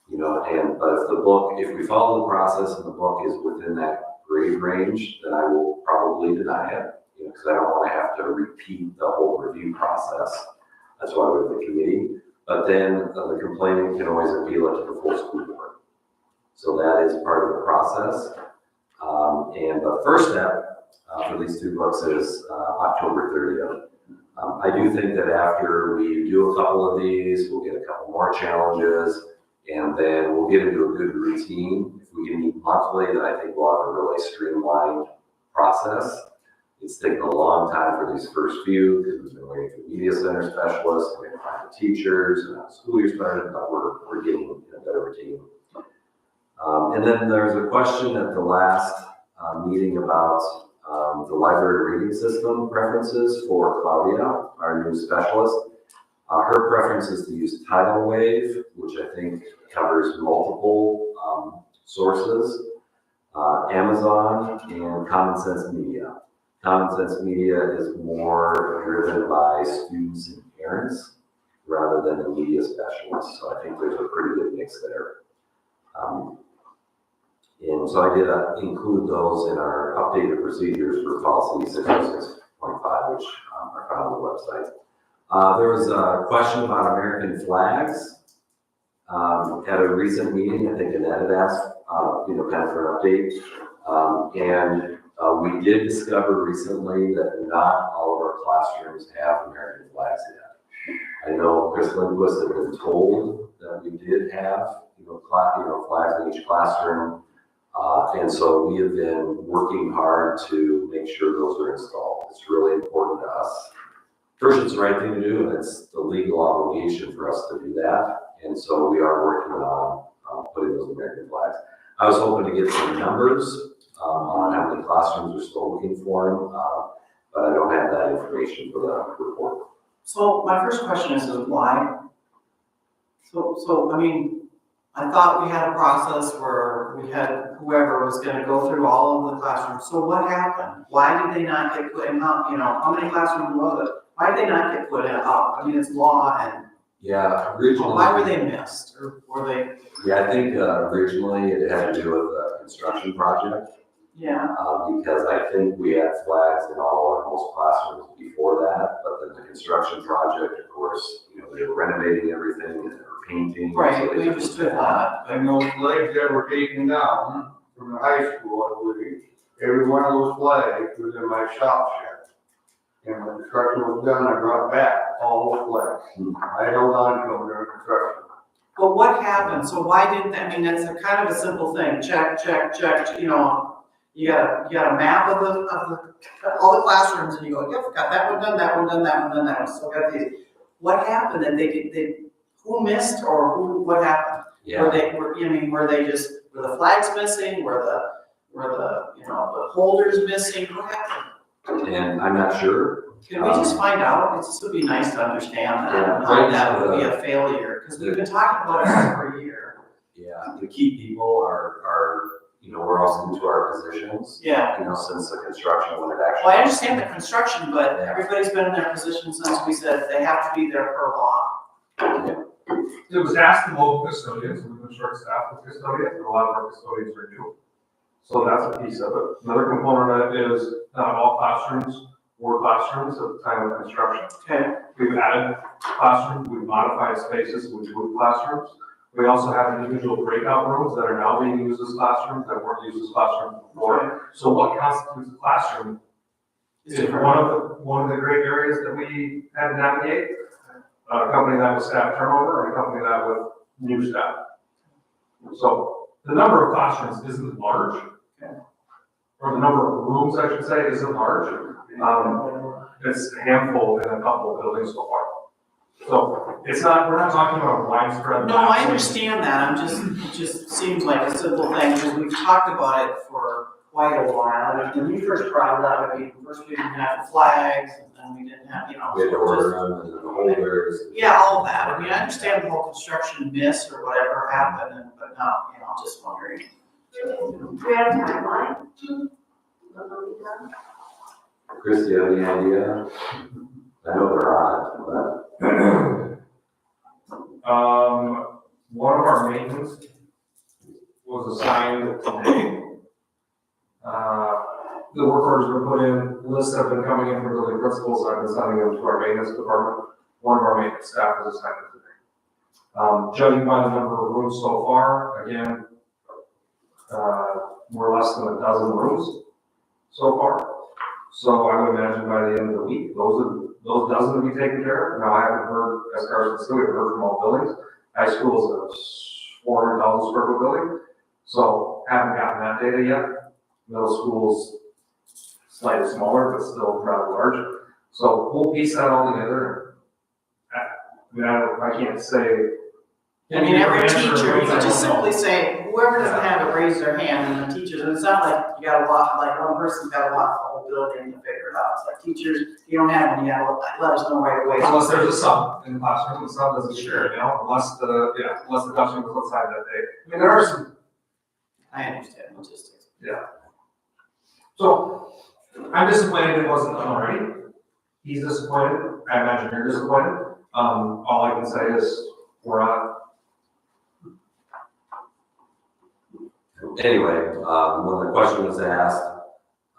But if we follow the process and the book is within that grade range, then I will probably deny it, because I don't want to have to repeat the whole review process. That's why we're the committee. But then the complainant can always appeal it to the full school board. So that is part of the process. And the first step for these 2 books is October 30th. I do think that after we do a couple of these, we'll get a couple more challenges, and then we'll get into a good routine. If we can meet monthly, then I think we'll have a really streamlined process. It's taken a long time for these first few, because we've been waiting for the media center specialists, we're going to find the teachers, and now the school year started, but we're getting in a better routine. And then there's a question at the last meeting about the library reading system preferences for Claudia, our new specialist. Her preference is to use Tidal Wave, which I think covers multiple sources, Amazon, and Common Sense Media. Common Sense Media is more driven by students and parents rather than the media specialists. So I think there's a pretty good mix there. And so I did include those in our updated procedures for policy 606.5, which are found on the website. There was a question about American flags. At a recent meeting, I think Annette had asked, kind of for an update. And we did discover recently that not all of our classrooms have American flags yet. I know Chris Lindquist had been told that we did have, flags in each classroom. And so we have been working hard to make sure those are installed. It's really important to us. first, it's the right thing to do, and it's the legal obligation for us to do that. And so we are working on putting those American flags. I was hoping to get some numbers on how many classrooms we're still looking for them, but I don't have that information for the report. So my first question is why? So, I mean, I thought we had a process where we had whoever was gonna go through all of the classrooms. So what happened? Why did they not get put in, how many classrooms was it? Why did they not get put in up? I mean, it's law and, Yeah, originally. why were they missed? Or were they, Yeah, I think originally it had to do with the construction project, yeah, because I think we had flags in all our most classrooms before that, but then the construction project, of course, they were renovating everything and they were painting. so right, they we took understood them that. And those flags that were taken down from the high school, I believe, every one of those flags was in my shop shed. And when construction was done, I brought back all those flags. I held on to them during construction. But what happened? So why didn't, I mean, that's a kind of a simple thing, check, you got a map of all the classrooms and you go, yep, got that one done, that one done, that one done, that one, still got these. What happened that who missed or what happened? Yeah. Were the flags missing, were the holders missing, what happened? And I'm not sure. Can we just find out? This would be nice to understand that, Yeah, and how right that now would be a failure, because we've been talking about it for a year. Yeah, the key people are we're all into our positions. Yeah. Since the construction when it actually. Well, I understand the construction, but everybody's been in their position since we said they have to be there per law. It was asked of local custodians, we've been short staffed with custodians, but a lot of our custodians are new. So that's a piece of it. Another component of it is not all classrooms were classrooms at the time of construction. Okay. We've added classrooms, we've modified spaces, we've moved classrooms. We also have individual breakout rooms that are now being used as classrooms that weren't used as classrooms before. So what constitutes a classroom is one of the great areas that we had to navigate. A company that was staff turnover and a company that was new staff. So the number of classrooms isn't large, or the number of rooms, I should say, isn't large. It's a handful in a couple of buildings so far. So we're not talking about widespread. No, I understand that, it just seems like a simple thing, because we've talked about it for quite a while. And when you first brought it up, we didn't have the flags, and then we didn't have, We had to order them and the holders. yeah, all that. I mean, I understand the whole construction miss or whatever happened, but not, just wondering. Do we have a timeline? Chris, do you have any idea? I know they're on it, One of our maintenance was assigned today. The work orders were put in, lists have been coming in from building principals, I've been sending them to our maintenance department. One of our maintenance staff was assigned today. Judging by the number of rooms so far, again, we're less than a dozen rooms so far. So I would imagine by the end of the week, those dozen will be taken care of. Now, I haven't heard, as Carson said, we've heard from all buildings. High school is a 400,000 square foot building, so haven't gotten that data yet. Middle school's slightly smaller, but still rather large. So we'll piece that all together. I can't say. I mean, every teacher, you can just simply say, whoever doesn't have it, raise their hand, and the teachers, and it's not like you got a lot, like one person's got a lot for the whole building to figure it out. It's like teachers, you don't have any, you gotta let us know right away. Unless there's a sub in the classroom, the sub doesn't share, unless the classroom was outside that day. I mean, there are some. I understand logistics. Yeah. So, I'm disappointed it wasn't done already. He's disappointed, I imagine you're disappointed. All I can say is, we're on. Anyway, when the question was asked,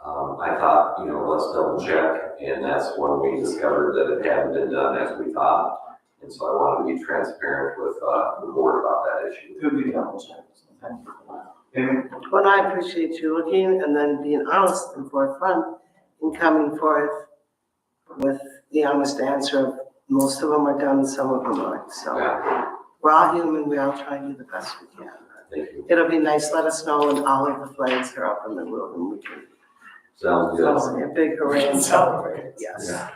I thought, let's double check, and that's when we discovered that it hadn't been done as we thought. And so I wanted to be transparent with the board about that issue. Could be double checked. Thank you for that. Well, I appreciate you looking and then being honest and forthfront and coming forth with the honest answer of most of them are done, some of them aren't. So Yeah, we're all human, we all try to do the best we can. thank you. It'll be nice, let us know when all of the flags are up in the room and we can Sounds good. celebrate, a big hooray and celebrate, yes. Yeah.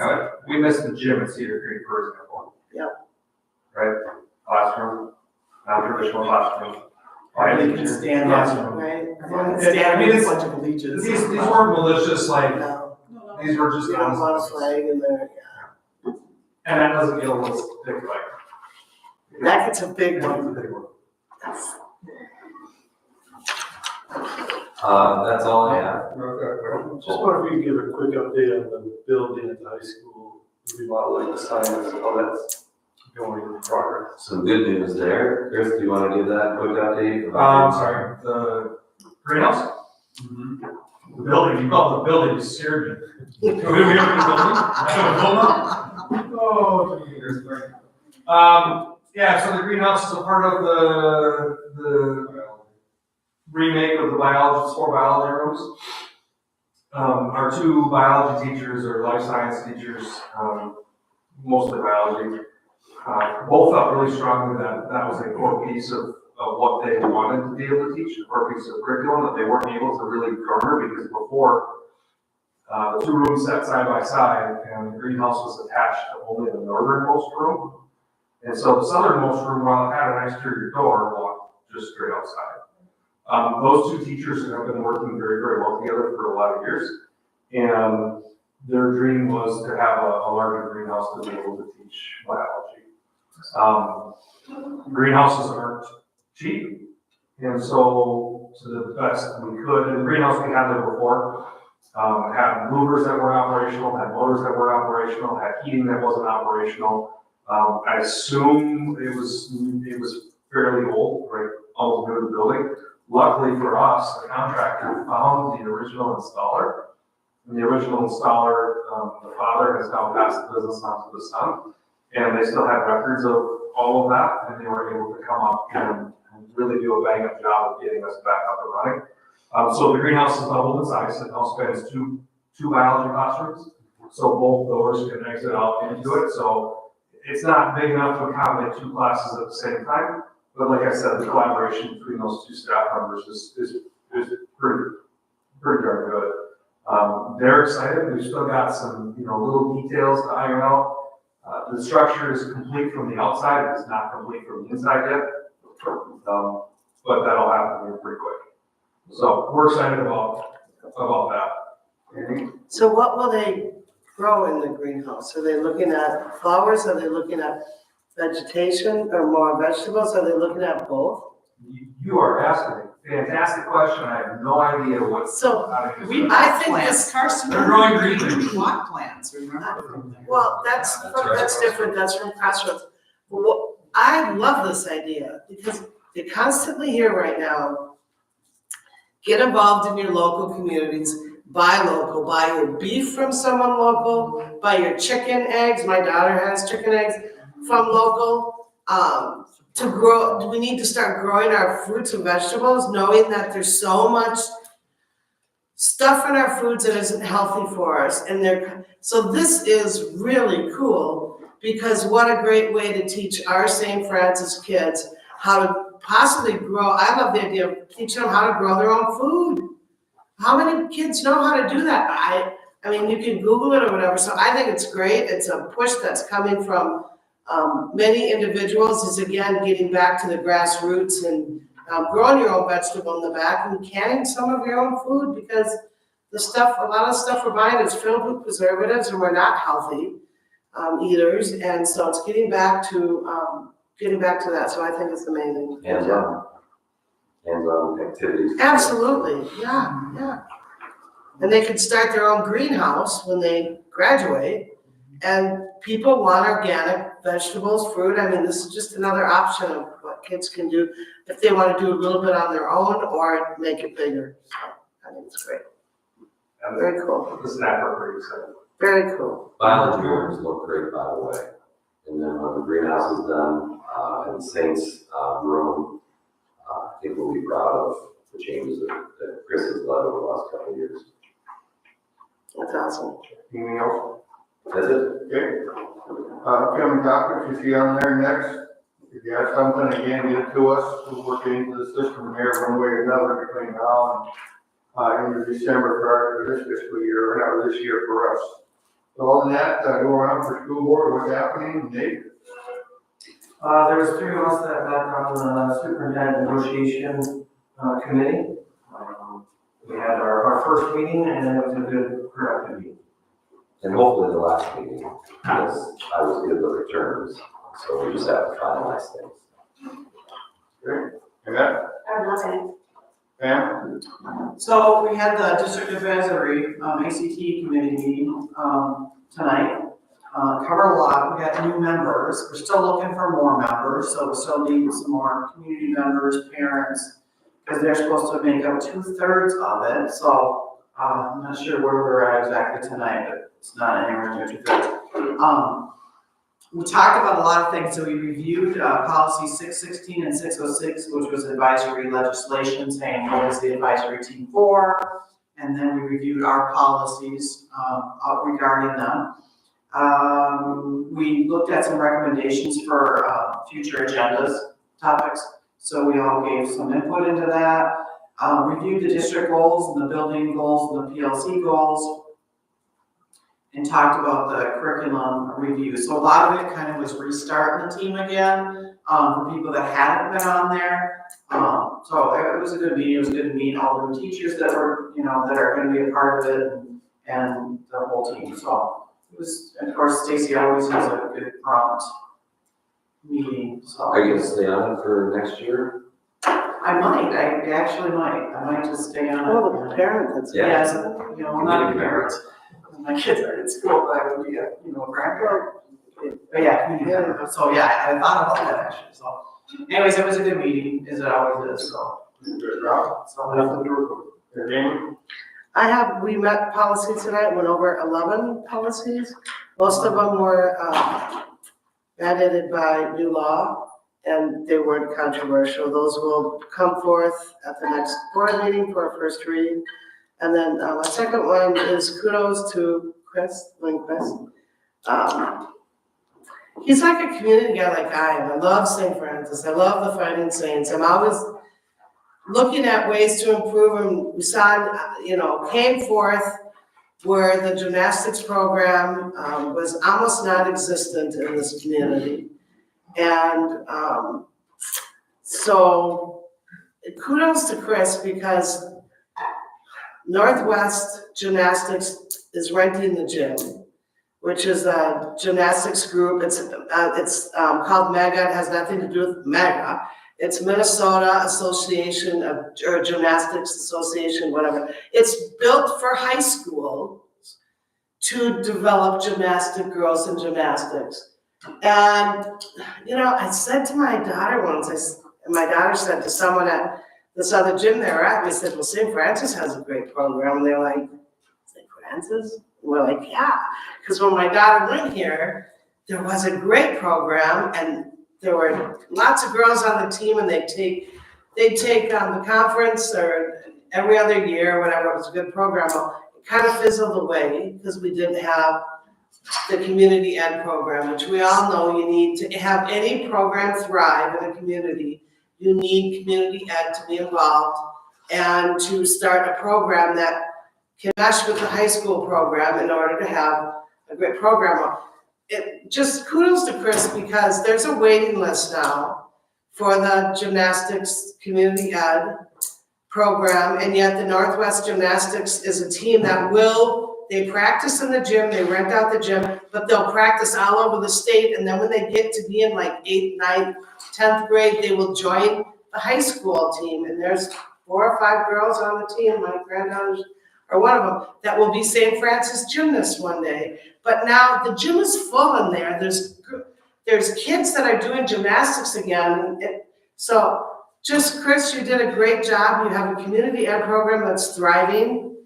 All right. We missed the gym at Cedar Creek, for example. Yep. Right? Classroom, non-traditional classroom. Everybody can stand up, Right? I mean, stand in a it's- pledge of allegiance. These weren't malicious, like, No, these were just you don't want a honest. flag in there, yeah. And that doesn't get a little thick, like. That gets a big That's one. a big one. That's all I have. Just wonder if you could give a quick update on the building at the high school, remodeling the signs, how that's going in progress. Some good news there. Chris, do you want to give that quick update? Sorry, the greenhouse? The building, you call it the building, you scared me. Have we ever been building? Oh, years, yeah, so the greenhouse is a part of the remake of the biology, 4 biology rooms. Our 2 biology teachers or life science teachers, mostly biology, both felt really strongly that that was a core piece of what they wanted to be able to teach, a core piece of curriculum that they weren't able to really garner because before, the 2 rooms sat side by side and the greenhouse was attached to only the northernmost room. And so the southernmost room, while it had an exterior door, walked just straight outside. Those 2 teachers have been working very, very well together for a lot of years. And their dream was to have a larger greenhouse to be able to teach biology. Greenhouses aren't cheap. And so to the best we could, and the greenhouse we had there before, had movers that weren't operational, had motors that weren't operational, had heating that wasn't operational. I assume it was fairly old, right, almost new to the building. Luckily for us, the contractor found the original installer. And the original installer, the father has now passed the business on to the son. And they still had records of all of that, and they were able to come up and really do a bang-up job of getting us back up and running. So the greenhouse is doubled in size. It now spans two biology classrooms. So both doors can exit out into it. So it's not big enough to accommodate 2 classes at the same time. But like I said, the collaboration between those 2 staff members is pretty darn good. They're excited. We've still got some, little details to iron out. The structure is complete from the outside. It's not complete from the inside yet. But that'll happen here pretty quick. So we're excited about that. So what will they grow in the greenhouse? Are they looking at flowers? Are they looking at vegetation or more vegetables? Are they looking at both? You are asking a fantastic question. I have no idea what. So how to We answer. I think plants, this- Carson. They're growing green things. Block plants, remember? Well, that's different, that's from Crossroads. But I love this idea, because you constantly hear right now, get involved in your local communities, buy local, buy your beef from someone local, buy your chicken eggs, my daughter has chicken eggs from local. To grow, we need to start growing our fruits and vegetables, knowing that there's so much stuff in our foods that isn't healthy for us, so this is really cool, because what a great way to teach our St. Francis kids how to possibly grow. I love the idea of teaching them how to grow their own food. How many kids know how to do that? I mean, you can Google it or whatever, so I think it's great. It's a push that's coming from many individuals, is again, getting back to the grassroots and growing your own vegetable in the back and canning some of your own food, because a lot of stuff we're buying is filled with preservatives and we're not healthy eaters. And so it's getting back to that. So I think it's amazing. Hands-on activities. Absolutely, yeah. And they could start their own greenhouse when they graduate. And people want organic vegetables, fruit. I mean, this is just another option of what kids can do if they want to do a little bit on their own or make it bigger. So I think it's great. And Very cool. the staff are pretty excited. Very cool. Biology rooms look great, by the way. And then when the greenhouse is done, in Saint's room, I think we'll be proud of the changes that Chris has led over the last couple of years. That's awesome. Anything else? That's it. Okay. Upcoming topics you see on there next. If you have something, again, get it to us. We'll work it into the system here one way or another between now and into December for this fiscal year, or not this year for us. So all of that, go around for school board, what's happening, Nate? There was 3 of us that met on the superintendent negotiation, committee. We had our first meeting and it was a good productive meeting. And hopefully the last meeting, because I was good with the terms, so we just have to finalize things. Great. And that, I have nothing. Pam? So we had the district advisory, ACT committee meeting, tonight. Covered a lot, we got new members, we're still looking for more members, so we still need some more community members, parents, because they're supposed to make up 2/3 of it, so, I'm not sure where we're at exactly tonight, but it's not anywhere near 2/3. We talked about a lot of things, so we reviewed, policy 616 and 606, which was advisory legislation, saying what is the advisory team for, and then we reviewed our policies, regarding them. We looked at some recommendations for, future agendas, topics, so we all gave some input into that. Reviewed the district goals and the building goals and the PLC goals, and talked about the curriculum review. So a lot of it kind of was restarting the team again, for people that hadn't been on there. So it was a good meeting, it was good to meet all the teachers that were, that are gonna be a part of it, and the whole team, so. It was, of course, Stacy always has a good prompt meeting, so. Are you gonna stay on it for next year? I actually might just stay on it. Oh, the parent, that's. Yeah. Yes, I'm not a parent. My kids are in school, but I would be a grandparent. But yeah, community member. So yeah, I thought about that actually, so. Anyways, it was a good meeting, as it always is, so. Good job. So nothing to report. Jamie? We met policy tonight, went over 11 policies. Most of them were mandated by new law, and they weren't controversial. Those will come forth at the next board meeting for a first reading. And then my second one is kudos to Chris Lindquist. He's like a community guy like I am. I love St. Francis. I love the Fighting Saints. I'm always looking at ways to improve, and we saw, came forth where the gymnastics program was almost non-existent in this community. And so kudos to Chris, because Northwest Gymnastics is renting the gym, which is a gymnastics group. It's called MEGA. It has nothing to do with MEGA. It's Minnesota Association or Gymnastics Association, whatever. It's built for high school to develop gymnastic girls in gymnastics. And, I said to my daughter once, my daughter said to someone at this other gym they were at, we said, well, St. Francis has a great program. And they're like, St. Francis? And we're like, yeah. Because when my daughter went here, there was a great program, and there were lots of girls on the team, and they'd take the conference or every other year, whatever. It was a good program. Well, it kind of fizzled away because we didn't have the community ed program, which we all know you need to have any program thrive in a community. You need community ed to be involved and to start a program that can mesh with the high school program in order to have a great program. Just kudos to Chris, because there's a waiting list now for the gymnastics community ed program, and yet the Northwest Gymnastics is a team that they practice in the gym, they rent out the gym, but they'll practice all over the state, and then when they get to be in like 8th, 9th, 10th grade, they will join the high school team, and there's 4 or 5 girls on the team, my granddaughters are one of them, that will be St. Francis gymnasts one day. But now the gym is full in there. There's kids that are doing gymnastics again. So just, Chris, you did a great job. You have a community ed program that's thriving.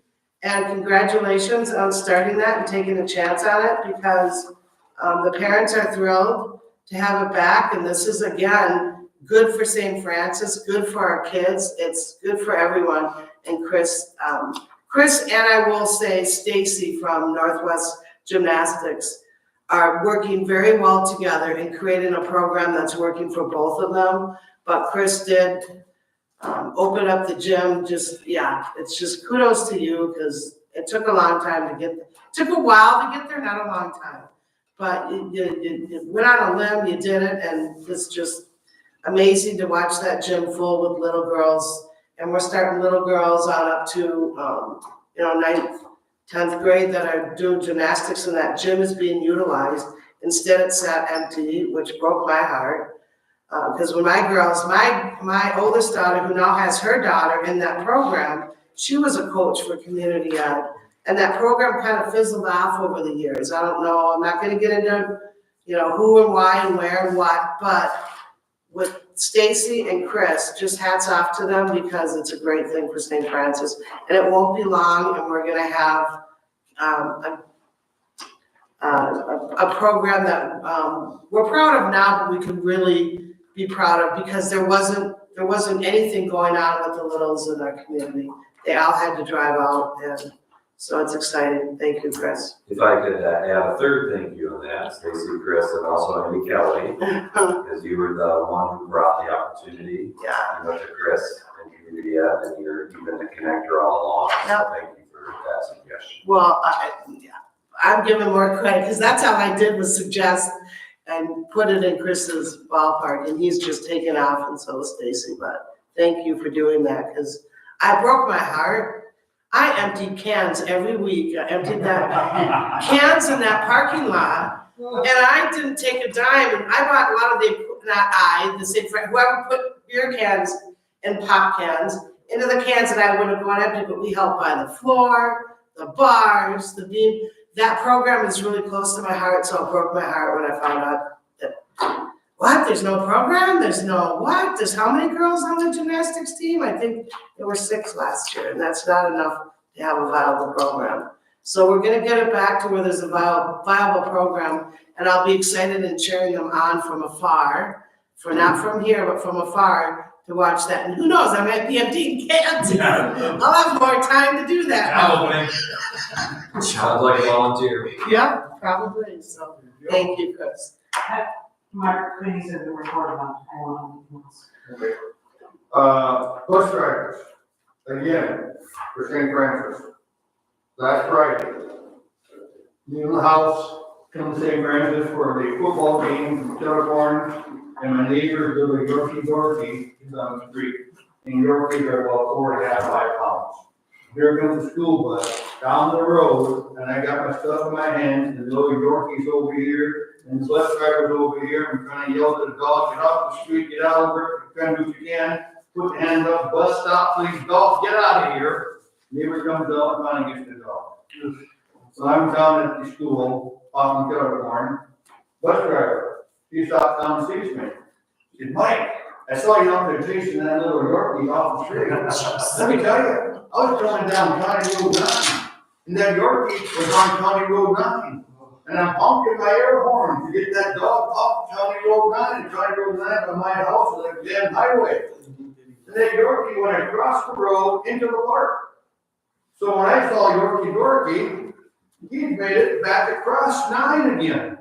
And congratulations on starting that and taking a chance on it, because the parents are thrilled to have it back. And this is, again, good for St. Francis, good for our kids. It's good for everyone. And Chris, and I will say Stacy from Northwest Gymnastics are working very well together in creating a program that's working for both of them. But Chris did open up the gym. It's just kudos to you, because it took a long time Took a while to get there, not a long time. But you went on a limb, you did it, and it's just amazing to watch that gym full with little girls. And we're starting little girls on up to, 9th, 10th grade that are doing gymnastics, and that gym is being utilized. Instead, it sat empty, which broke my heart. Because when my girls, my oldest daughter, who now has her daughter in that program, she was a coach for community ed. And that program kind of fizzled off over the years. I don't know, I'm not gonna get into, who and why and where and what, but with Stacy and Chris, just hats off to them because it's a great thing for St. Francis. And it won't be long, and we're gonna have a program that we're proud of now, but we could really be proud of because there wasn't anything going on with the littles in our community. They all had to drive out, and so it's exciting. Thank you, Chris. If I could add a third thank you on that, Stacy, Chris, and also Amy Kelly, because you were the one who brought the opportunity. Yeah. To Chris and community ed, and you've been the connector all along. So thank you for that suggestion. Well, I'm giving more credit because that's how I did was suggest and put it in Chris's ballpark, and he's just taken off, and so is Stacy. But thank you for doing that because I broke my heart. I emptied cans every week. I emptied that cans in that parking lot, and I didn't take a dime. And I bought a lot of whoever put beer cans and pop cans into the cans that I would have gone empty, but we helped buy the floor, the bars, the beam. That program is really close to my heart, so it broke my heart when I found out that, what, there's no program? There's how many girls on the gymnastics team? I think there were 6 last year, and that's not enough to have a viable program. So we're gonna get it back to where there's a viable program, and I'll be excited in cheering them on from afar, not from here, but from afar, to watch that. And who knows, I might be emptying cans. I'll have more time to do that. Sounds like a volunteer. Yeah, probably, so, thank you, Chris. Mark, please, in the report about, I want to. Bus drivers, again, for St. Francis. Last Friday, new house, come to St. Francis for the football game from Telecorn, and my neighbor, little Yorkie, is on the street. And Yorkies are about 4.5, 5 pounds. Here comes the school bus down the road, and I got my stuff in my hands, and the little Yorkie's over here, and the bus driver's over here. I'm trying to yell to the dog, get off the street, get out over, try and do what you can. Put the hands up, bus stop, please, dog, get out of here. Neighbor comes out and finally gets the dog. So I'm down at the school, off in Telecorn. Bus driver, he stopped down and sees me. He said, Mike, I saw you out there chasing that little Yorkie off the street. Let me tell you, I was going down County Road 9, and that Yorkie was on County Road 9. And I'm honking my air horn to get that dog off County Road 9 and County Road 9 by my house is like a damn highway. And that Yorkie went across the road into the park. So when I saw Yorkie, he made it back across 9 again.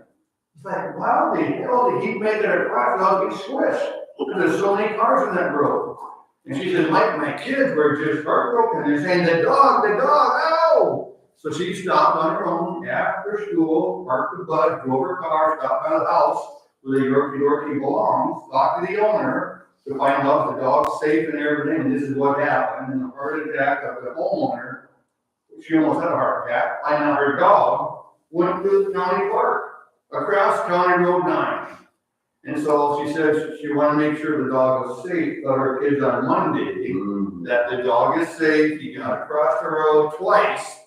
It's like, wow, the hell did he make it across without getting squished? There's so many cars in that road. And she said, Mike, my kids were just heartbroken. They're saying, the dog, ow! So she stopped on her own after school, parked the bus, drove her car, stopped by the house where the Yorkie belongs, talked to the owner to find out the dog's safe and everything. And this is what happened. And the heart attack of the homeowner, she almost had a heart attack. I know her dog went to the county park across County Road 9. And so she says she wanted to make sure the dog was safe, but her kids on Monday, that the dog is safe. He got across the road twice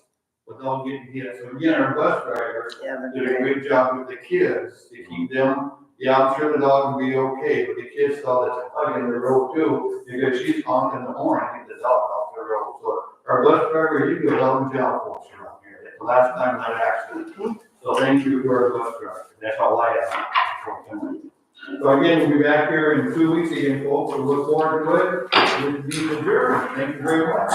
without getting hit. So again, our bus driver did a great job with the kids to keep them. Yeah, I'm sure the dog will be okay, but the kids saw that hug in the road too, because she's honking the horn to get the dog off the road. So our bus driver, you do a hell of a job for us around here. It's the last time that accident. So thank you to our bus driver. That's all I have. So again, we'll be back here in 2 weeks again, folks. We'll look forward to it. We'll be adjourned. Thank you very much.